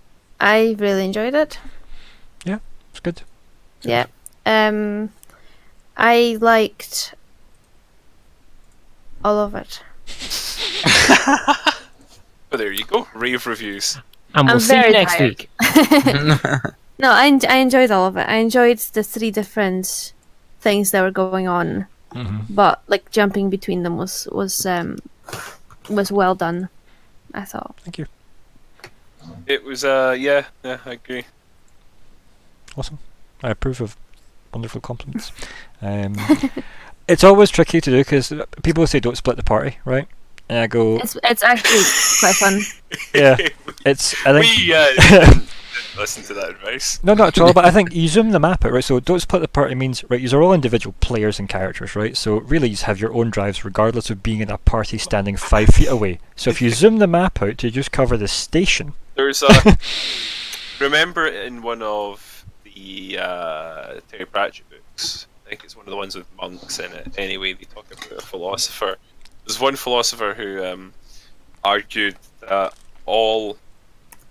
really enjoyed it. It's good. Yeah. I liked all of it. But there you go. Rave reviews. And we'll I'm see you very next tired. week. No, I enjoyed all of it. I enjoyed the 3 different things that were going on, but like jumping between them was well done, I thought. Thank you. It was yeah, I agree. Awesome. I approve of wonderful compliments. It's always tricky to do because people say don't split the party, right? And I go, It's actually quite fun. yeah. It's I think We didn't listen to that advice. no, not at all. But I think you zoom the map out, right? So don't split the party means right. You're all individual players and characters, right? So really, you have your own drives, regardless of being in a party standing 5 feet away. So if you zoom the map out to just cover the station, There's a remember in one of the Terry Pratchett books. I think it's one of the ones with monks in it. Anyway, they talk about a philosopher. There's one philosopher who argued that all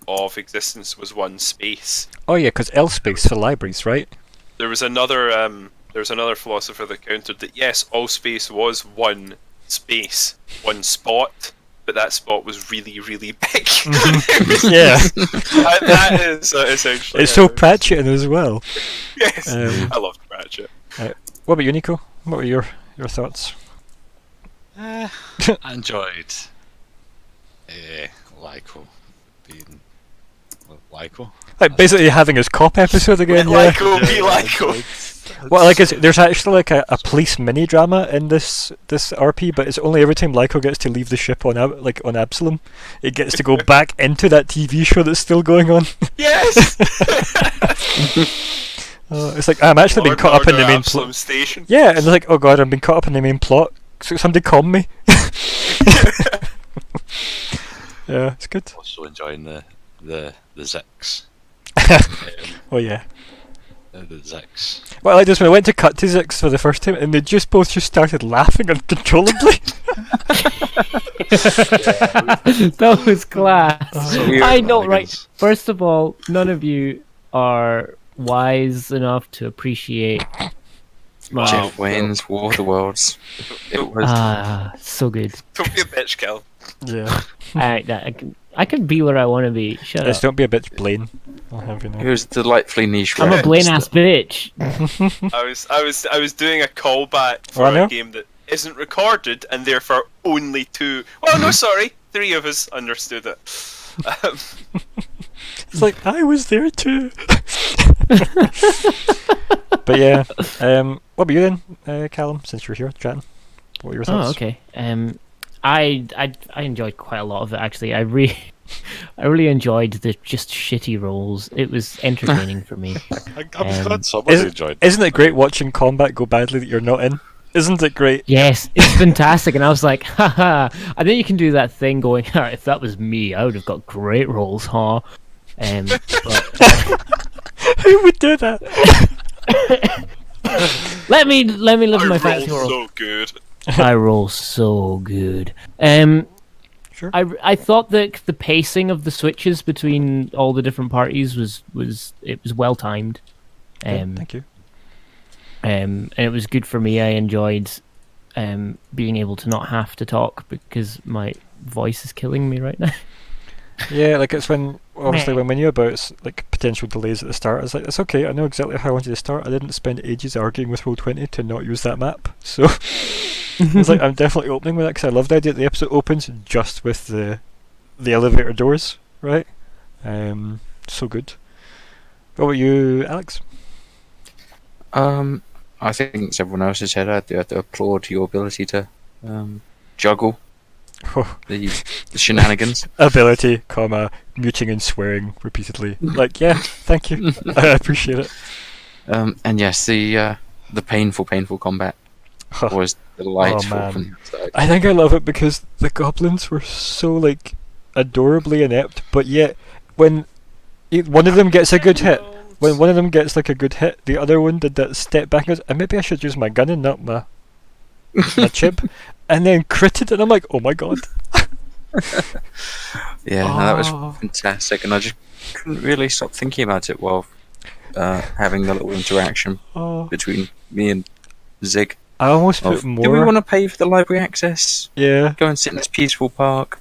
of existence was one space. oh yeah, because L space for libraries, right? There was another philosopher that countered that yes, all space was one space, one spot, but that spot was really, really big. Yeah, that is essentially. it's so Pratchettian as well. Yes, Um, I loved Pratchett. What about you, Nico? What were your thoughts? I enjoyed Lyko being Lyko. Like basically having his cop episode again. Let Yeah. Lyko be Lyko. Well, like there's actually like a police mini drama in this RP, but it's only every time Lyko gets to leave the ship on on Absalom, it gets to go back into that TV show that's still going on. Yes. It's like I'm actually being caught up in the main Absalom plot. Station. Yeah, and they're like, oh god, I'm being caught up in the main plot. So somebody calm me. Yeah, it's good. Also enjoying the Ziggs. Oh yeah. The Ziggs. Well, I like this when I went to cut to Zix for the first time, and they both started laughing uncontrollably. That was class. weird. I know, right? Shenanigans. First of all, none of you are wise enough to appreciate. Wow. Jeff Wayne's War of the Worlds. It was So good. Don't be a bitch, Cal. Yeah. I can be where I want to be. Shut Let's up. don't be a bitch, Blaine. I'll have you it know. was delightfully niche. I'm a reference Blaine ass that- bitch. I was doing a callback for Oh, I know. a game that isn't recorded, and therefore only 2. Well, no, sorry, 3 of us understood it. Um, It's like I was there too. But yeah, what about you then, Calum? Since you're here chatting, what were your thoughts? Oh, okay. I enjoyed quite a lot of it actually. I really enjoyed the just shitty rolls. It was entertaining for me. I'm glad Um, somebody Isn't, enjoyed. isn't it great watching combat go badly that you're not in? Isn't it great? Yes, it's fantastic, and I was like, haha. I think you can do that thing going, alright, if that was me, I would have got great rolls, huh? But Who would do that? let me live I my roll fantasy world. so good. I roll so good. Sure. I thought that the pacing of the switches between all the different parties was well timed. Yeah, thank you. And it was good for me. I enjoyed being able to not have to talk because my voice is killing me right now. Yeah, like it's when obviously when we knew about like potential delays at the start, I was like, it's okay. I know exactly how I wanted to start. I didn't spend ages arguing with Roll20 to not use that map. So I was like, I'm definitely opening with that because I love the idea that the episode opens just with the elevator doors, right? So good. What about you, Alex? I think as everyone else has said, I do have to applaud your ability to juggle Oh, the shenanigans. ability, comma, muting and swearing repeatedly. Like, yeah, thank you. I appreciate it. And yes, the painful combat was delightful man. from the outside. I think I love it because the goblins were so like adorably inept, but yet when one of them gets a good hit, when one of them gets like a good hit, the other one did that step back and goes, maybe I should use my gun and not my chip, and then critted, and I'm like, oh my god. Yeah, no, that Oh. was fantastic, and I just couldn't really stop thinking about it while having the little interaction Oh, between me and Zigg. I almost put Of, more. do we want to pay for the library access? Yeah, Go and sit in this peaceful park.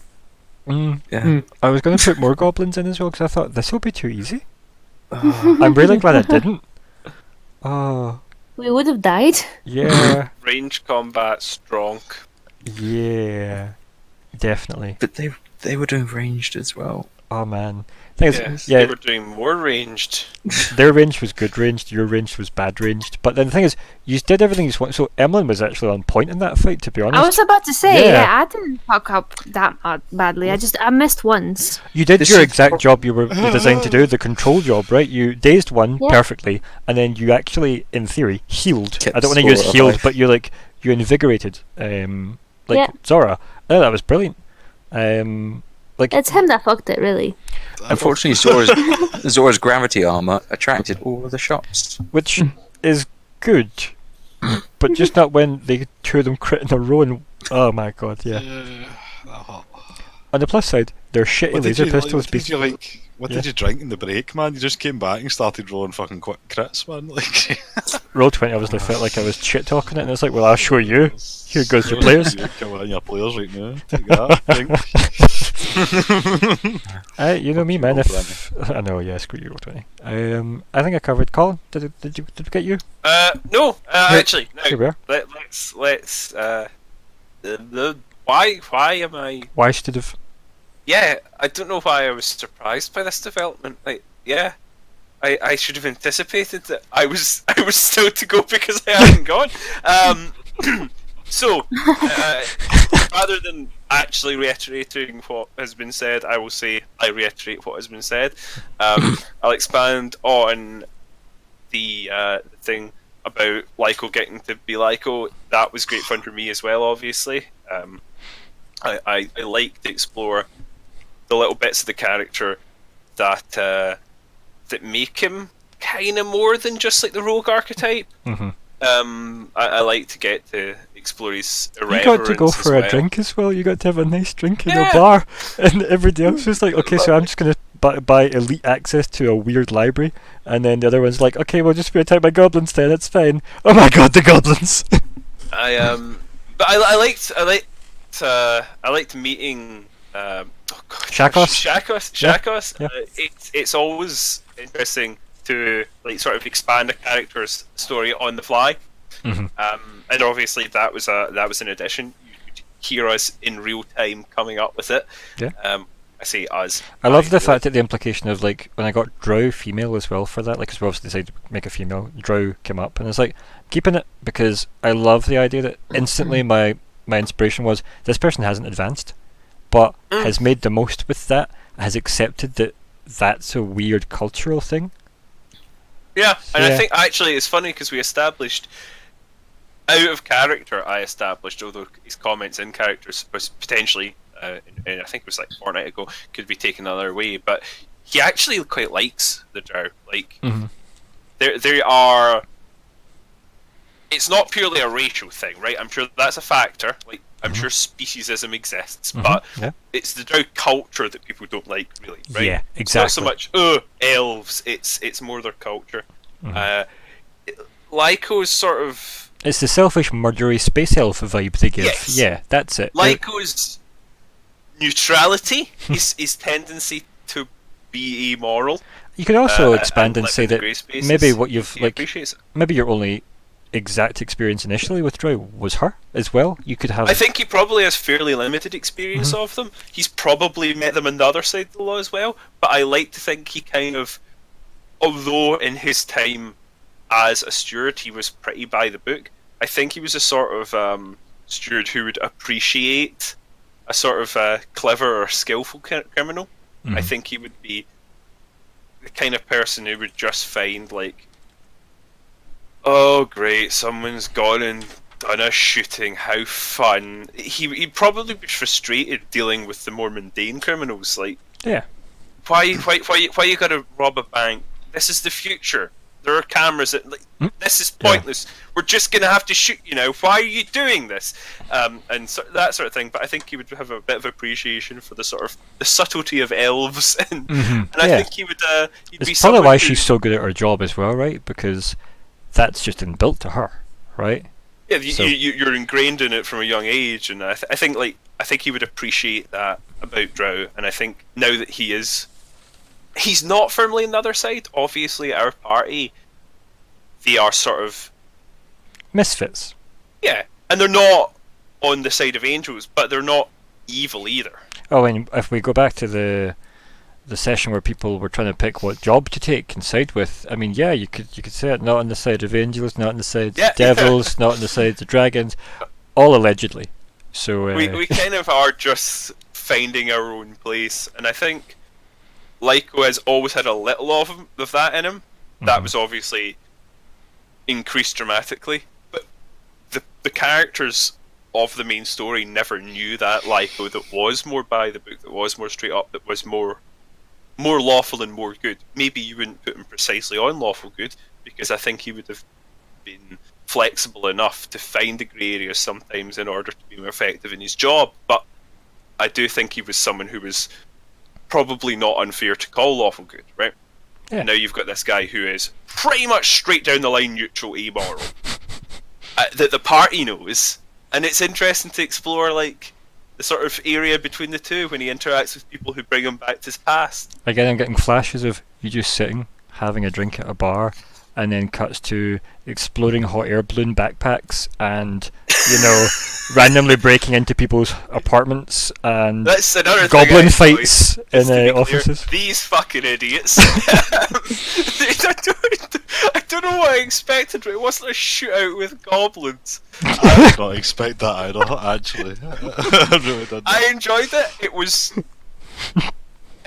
Yeah. I was going to put more goblins in as well because I thought this will be too easy. I'm really glad I didn't. Oh, We would have died. yeah, Range combat strong. yeah, definitely. But they were doing ranged as well. Oh man, thing is, Yes, yeah, they were doing more ranged. their range was good ranged, your range was bad ranged. But then the thing is, you did everything you just want. So Emmelyn was actually on point in that fight, to be honest. I was about to say, Yeah. yeah, I didn't fuck up that badly. I missed once. You did This your is exact pro- job you were designed to do, the control job, right? You dazed one Yeah. perfectly, and then you actually, in theory, healed. Kept I don't want to use Zora healed, alive. but you invigorated, Yeah. Zora. I thought that was brilliant. It's him that fucked it, really. Unfortunately, Zora's gravity armor attracted all of the shots. Which is good, but just not when they two of them crit in a row. And oh my god, yeah. On the plus side, their shitty laser pistols. What Yeah. did you drink in the break, man? You just came back and started rolling fucking quick crits, man. Like, Roll20 obviously felt like I was shit talking it, and it's like, well, I'll show you. Here goes your players. Come on, your players right now. Take that. drink. You know me, man. Roll If I know, yeah, screw you, Roll20. I think I covered Colin. Did we get you? No, actually, Here no. we are. Let's. Why am I? Why should have? Yeah, I don't know why I was surprised by this development. Like, yeah, I should have anticipated that I was still to go because I hadn't gone. So, rather than actually reiterating what has been said, I will say I reiterate what has been said. I'll expand on the thing about Lyko getting to be Lyko. That was great fun for me as well, obviously. I like to explore the little bits of the character that that make him kind of more than just like the rogue archetype. I like to get to explore his You irreverence. got to go for as a well. drink as well. You got to have a nice drink in a Yeah. bar, and everybody else was like, "Okay, so I'm just gonna buy elite access to a weird library," and then the other one's like, "Okay, we'll just be attacked by goblins then. It's fine." Oh my god, the goblins! But I liked meeting. Oh God, Shakos? Shakos. Yeah. It's always interesting to like sort of expand a character's story on the fly. And obviously that was an addition. You could hear us in real time coming up with it. Yeah. I say us. I love the fact that the implication of like when I got Drow female as well for that, like because we obviously decided to make a female, Drow came up, and it's like keeping it because I love the idea that instantly my inspiration was this person hasn't advanced, but has made the most with that, has accepted that that's a weird cultural thing. Yeah, and Yeah. I think actually it's funny because we established out of character. Although his comments in characters was potentially, and I think it was like a fortnight ago, could be taken another way. But he actually quite likes the Drow. Like there are. It's not purely a racial thing, right? I'm sure that's a factor. Like I'm sure speciesism exists, but Yeah. it's the Drow culture that people don't like, really. Right? Yeah, It's not so exactly. much elves. It's more their culture. Lyko's sort of It's the selfish, murdery space elf vibe they give. Yes. Yeah, that's it. Lyko's neutrality, his tendency to be amoral. You could also uh, expand and live say in the that grey spaces. maybe what you've He like, appreciates it. maybe your only exact experience initially with Drow was her as well. You could have. I think he probably has fairly limited experience of them. He's probably met them on the other side of the law as well, but I like to think he kind of, although in his time as a steward he was pretty by the book, I think he was a sort of steward who would appreciate a sort of clever or skillful criminal. I think he would be the kind of person who would just find like, oh great, someone's gone and done a shooting, how fun. He'd probably be frustrated dealing with the more mundane criminals, like, Yeah. why you gotta rob a bank? This is the future. There are cameras that, like, this is pointless. We're just gonna have to shoot you now. Why are you doing this? And so, that sort of thing. But I think he would have a bit of appreciation for the sort of the subtlety of elves, and I Yeah. think he would. He'd be It's probably someone why who- she's so good at her job as well, right? Because that's just inbuilt to her, right? Yeah, So- you're ingrained in it from a young age, and I think he would appreciate that about Drow, and I think now that he's not firmly on the other side. Obviously, our party, they are sort of Misfits. yeah, and they're not on the side of angels, but they're not evil either. Oh, and if we go back to the session where people were trying to pick what job to take and side with, I mean, yeah, you could say it, not on the side of angels, not on the side Yeah. of devils, not on the side of dragons, all allegedly. So We kind of are just finding our own place, and I think Lyko has always had a little of that in him. That Mhm. was obviously increased dramatically, but the characters of the main story never knew that Lyko that was more by the book, that was more straight up, that was more lawful and more good. Maybe you wouldn't put him precisely on lawful good, because I think he would have been flexible enough to find the grey areas sometimes in order to be more effective in his job, but I do think he was someone who was probably not unfair to call lawful good, right? Yeah. And now you've got this guy who is pretty much straight down the line neutral, amoral, that the party knows, and it's interesting to explore like the sort of area between the two when he interacts with people who bring him back to his past. again, I'm getting flashes of you just sitting, having a drink at a bar, and then cuts to exploding hot air balloon backpacks and, randomly breaking into people's apartments and That's another goblin thing, fights in Just to be clear, offices. These fucking idiots. I don't know what I expected, but it wasn't a shootout with goblins. I did not expect that either, actually. I really didn't. I enjoyed it.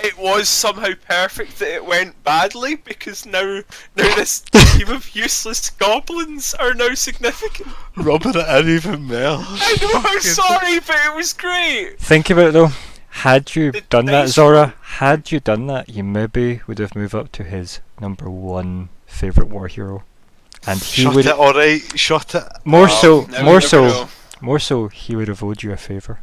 It was somehow perfect that it went badly, because now this team of useless goblins are now significant. Rubbing it in even more. I know, I'm sorry, but it was great. Think about it though. Had you It's done that, nice. Zora, had you done that, you maybe would have moved up to his number one favourite war hero. And he Shut would it, alright, shut it. more Now so we never know. he would have owed you a favour.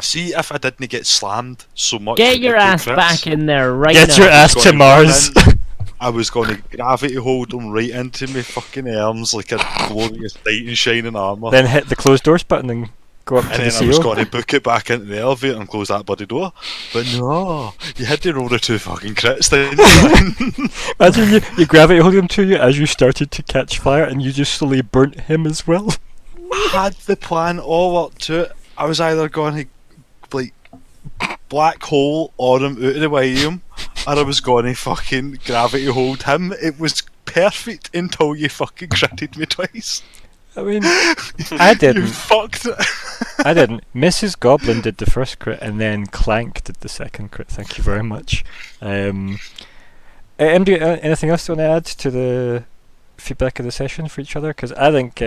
See if I didn't get slammed so much. Get with your the two ass crits, back in there right Get now. your ass to Gonna Mars. run in, I was going to gravity hold him right into me fucking arms like a glorious knight in shining armour. Then hit the closed doors button and go up to And the then I was CEO. going to book it back into the elevator and close that bloody door. But no, you had to roll the two fucking crits, didn't you? Imagine you gravity hold him to you as you started to catch fire and you just slowly burnt him as well. Had the plan all up to it. I was either going to like black hole or him out of the way of him, or I was going to fucking gravity hold him. It was perfect until you fucking critted me twice. I mean, I You didn't. fucked it. I didn't. Mrs. Goblin did the first crit and then Clank did the second crit. Thank you very much. MD, anything else you want to add to the feedback of the session for each other? Because I think,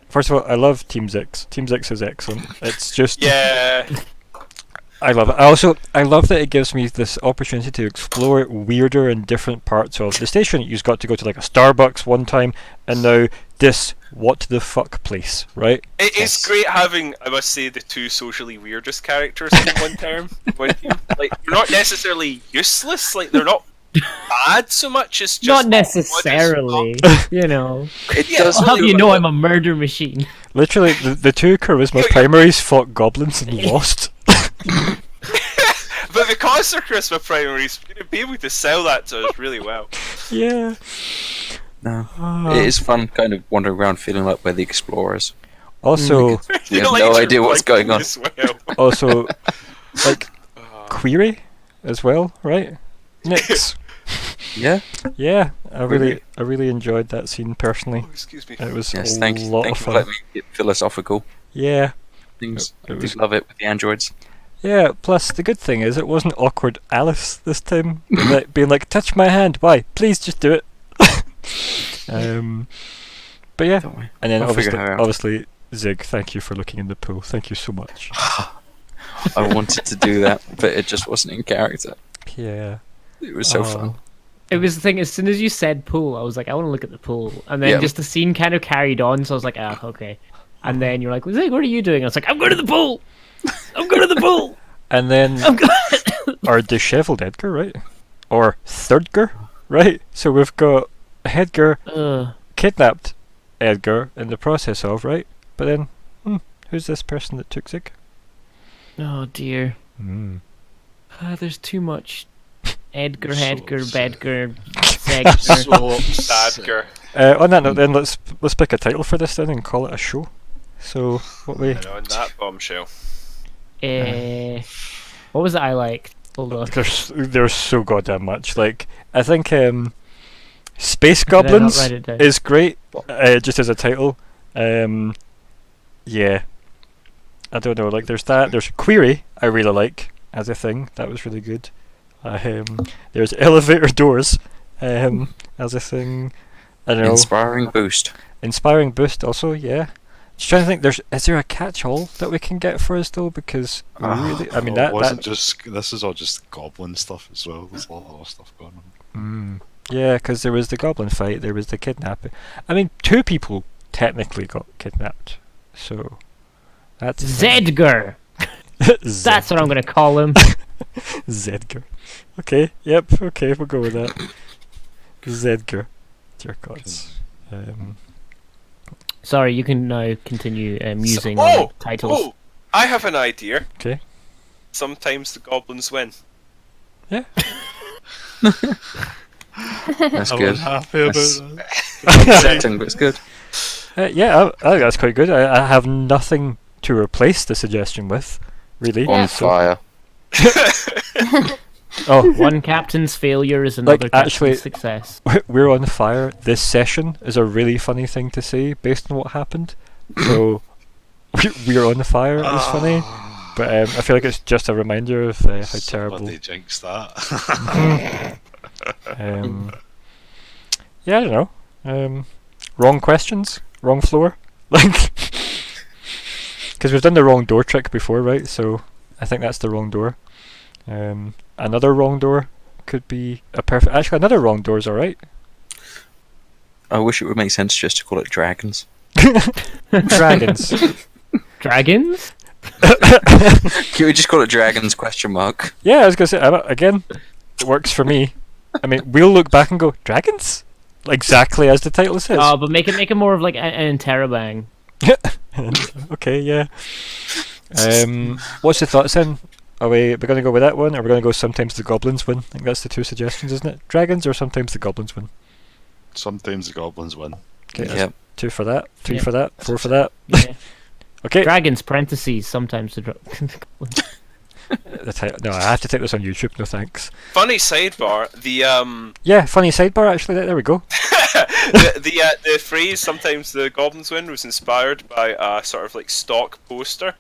first of all, I love Team Zix. Team Zix is excellent. It's just... Yeah. I love it. I love that it gives me this opportunity to explore weirder and different parts of the station. You've got to go to like a Starbucks one time, and now this what the fuck place, right? It is Yes. great having, I must say, the two socially weirdest characters in one term. One team. Like, they're not necessarily useless, like, they're not bad so much as just Not necessarily, what It Yeah, does. I'll have do you it. know I'm a murder machine. Literally, the two charisma Yeah. primaries fought goblins and lost. But because they're charisma primaries, we're going to be able to sell that to us really well. Yeah. No. Ah. It is fun kind of wandering around feeling like we're the explorers. Also, We You have know, no like, idea what's going on. as well. also, like query as well, right? Nix. Yeah. Yeah, I really enjoyed that scene personally. Oh, excuse me. It was Yes. a Thank you. lot Thank of you for fun. letting me get philosophical Yeah, things. It I was- do love it with the androids. yeah. Plus, the good thing is it wasn't awkward Alice this time, being like, "Touch my hand, why? Please just do it." But yeah, Don't worry. and then I'll figure her out. obviously, Zigg, thank you for looking in the pool. Thank you so much. I wanted to do that, but it just wasn't in character. Yeah. It was so Oh. fun. It was the thing, as soon as you said pool, I was like, I want to look at the pool. And then Yeah. just the scene kind of carried on, so I was like, ah, okay. And then you're like, Zig, what are you doing? I was like, I'm going to the pool! I'm going to the pool! And then I'm going our dishevelled Edgar, right? Or Thirdgar, right? So we've got Edgar Ugh. kidnapped Edgar in the process of, right? But then, who's this person that took Zigg? Oh dear. There's too much Edgar, Bedgar, Zigg. Sadgar. On that note, then let's pick a title for this then and call it a show. So what we? And on that bombshell. What was it I liked? Hold on. There's so goddamn much. Like I think Space Did I not Goblins write it down? is great, just as a title. Yeah. I don't know. Like there's that. There's Query. I really like as a thing. That was really good. There's Elevator Doors. As a thing. I don't know. Inspiring Boost also. Yeah. Just trying to think. Is there a catch-all that we can get for us though? Because really, I mean that wasn't just. This is all just goblin stuff as well. There's a lot of other stuff going on. Yeah, because there was the goblin fight. There was the kidnapping. I mean, 2 people technically got kidnapped. So that's Zedgar. That's what I'm gonna call him. Zedgar. Okay. Yep. Okay. We'll go with that. Zedgar. Dear gods. Sorry, you can now continue musing on titles. Oh! I have an idea. Okay. Sometimes the goblins win. Yeah. That's good. Happy about That's- that. Upsetting, but it's good. Yeah, I think that's quite good. I have nothing to replace the suggestion with, really. On So- fire. Oh, One captain's failure is another captain's actually- success. we're on fire. This session is a really funny thing to say based on what happened. So we're on fire is funny, but I feel like it's just a reminder of how terrible. Somebody jinxed that. Yeah, I don't know. Wrong questions, wrong floor, like because we've done the wrong door trick before, right? So I think that's the wrong door. Another wrong door could be a perfect. Actually, another wrong door is all right. I wish it would make sense just to call it dragons. Dragons. Dragons? Can we just call it dragons ? Yeah, I was gonna say again. It works for me. I mean, we'll look back and go dragons, exactly as the title says. Oh, but make it more of like an interrobang. Okay, yeah. What's your thoughts then? Are we going to go with that one, or are we going to go sometimes the goblins win? I think that's the 2 suggestions, isn't it? Dragons or sometimes the goblins win? Sometimes the goblins win. Okay, that's Yep. 2 for that, 3 Yep. for that, 4 for that. Yeah. Okay. Dragons, parentheses, sometimes the The title. No, I have to take this on YouTube. No thanks. Funny sidebar, the Yeah, funny sidebar actually. There we go. the phrase "sometimes the goblins win" was inspired by a sort of like stock poster.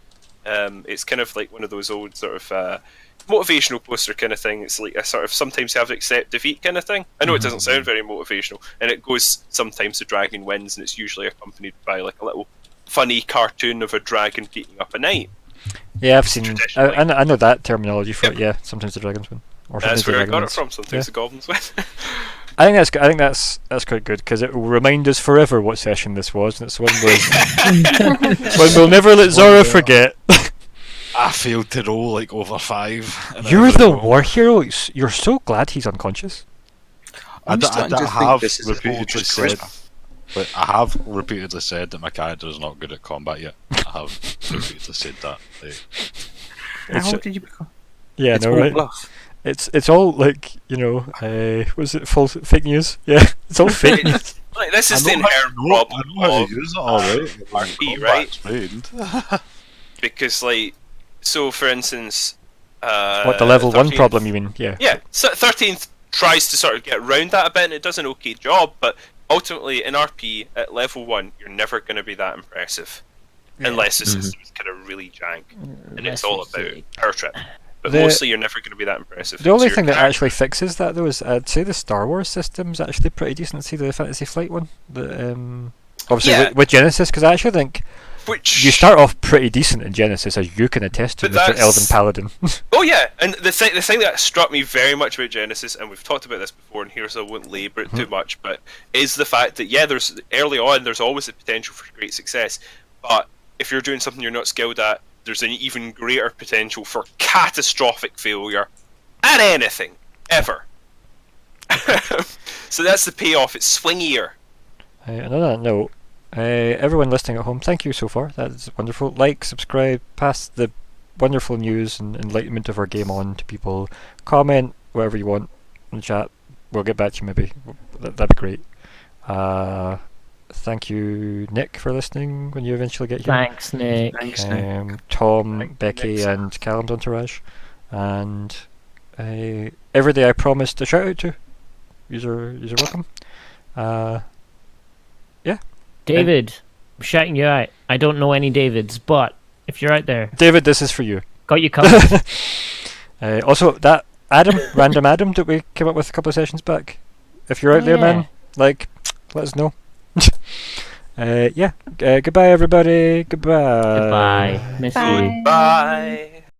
It's kind of like one of those old sort of motivational poster kind of thing. It's like a sort of sometimes you have to accept defeat kind of thing. I know it doesn't sound very motivational, and it goes sometimes the dragon wins, and it's usually accompanied by like a little funny cartoon of a dragon beating up a knight. Yeah, I've seen. Traditionally. I know that terminology for it. Yeah, sometimes the dragons win. Or That's sometimes the where I got it dragons from. Sometimes Yeah. the goblins win. I think that's good. I think that's quite good because it will remind us forever what session this was, and it's one when we'll never let Zora forget. I failed to roll like over 5. and I You're never the rolled. war hero. You're so glad he's unconscious. I I'm d- starting I to d- think have this is all repeatedly just said, charisma. but I have repeatedly said that my character is not good at combat yet. I have repeatedly said that. How did you become? Yeah, It's no, all right? bluff. It's all like was it false fake news? Yeah, it's all fake news. Like this is I the know inherent I know problem how of to use it alright. RP, right? Trained. Because like, so for instance, What the level 1 13th problem? You mean? Yeah. Yeah, so 13th tries to sort of get around that a bit, and it does an okay job. But ultimately, in RP at level 1, you're never going to be that impressive, unless the system is kind of really jank, and it's all about power trip. But The- mostly, you're never going to be that impressive. The only So thing your that actually fixes that though is I'd say the Star Wars system's actually pretty decent. See the Fantasy Flight one, obviously Yeah. with Genesis, because I actually think which you start off pretty decent in Genesis, as you can attest to, But Mr. that's- Elven Paladin. Oh yeah, and the thing that struck me very much about Genesis, and we've talked about this before, and here so I won't labour it too much, but is the fact that there's early on there's always the potential for great success, but if you're doing something you're not skilled at, there's an even greater potential for catastrophic failure at anything ever. So that's the payoff. It's swingier. On that note, everyone listening at home, thank you so far. That's wonderful. Like, subscribe, pass the wonderful news and enlightenment of our game on to people. Comment whatever you want in the chat. We'll get back to you maybe. That'd be great. Thank you, Nick, for listening when you eventually get here. Thanks, Nick. Tom, Becky, and Calum's entourage. And everybody I promised a shout out to. You're welcome. Yeah. David, I'm shouting you out. I don't know any Davids, but if you're out there, David, this is for you. got you covered. Also, that random Adam that we came up with a couple of sessions back. If you're out there, man, like, let us know. Goodbye, everybody. Goodbye. Goodbye. Miss you. Bye.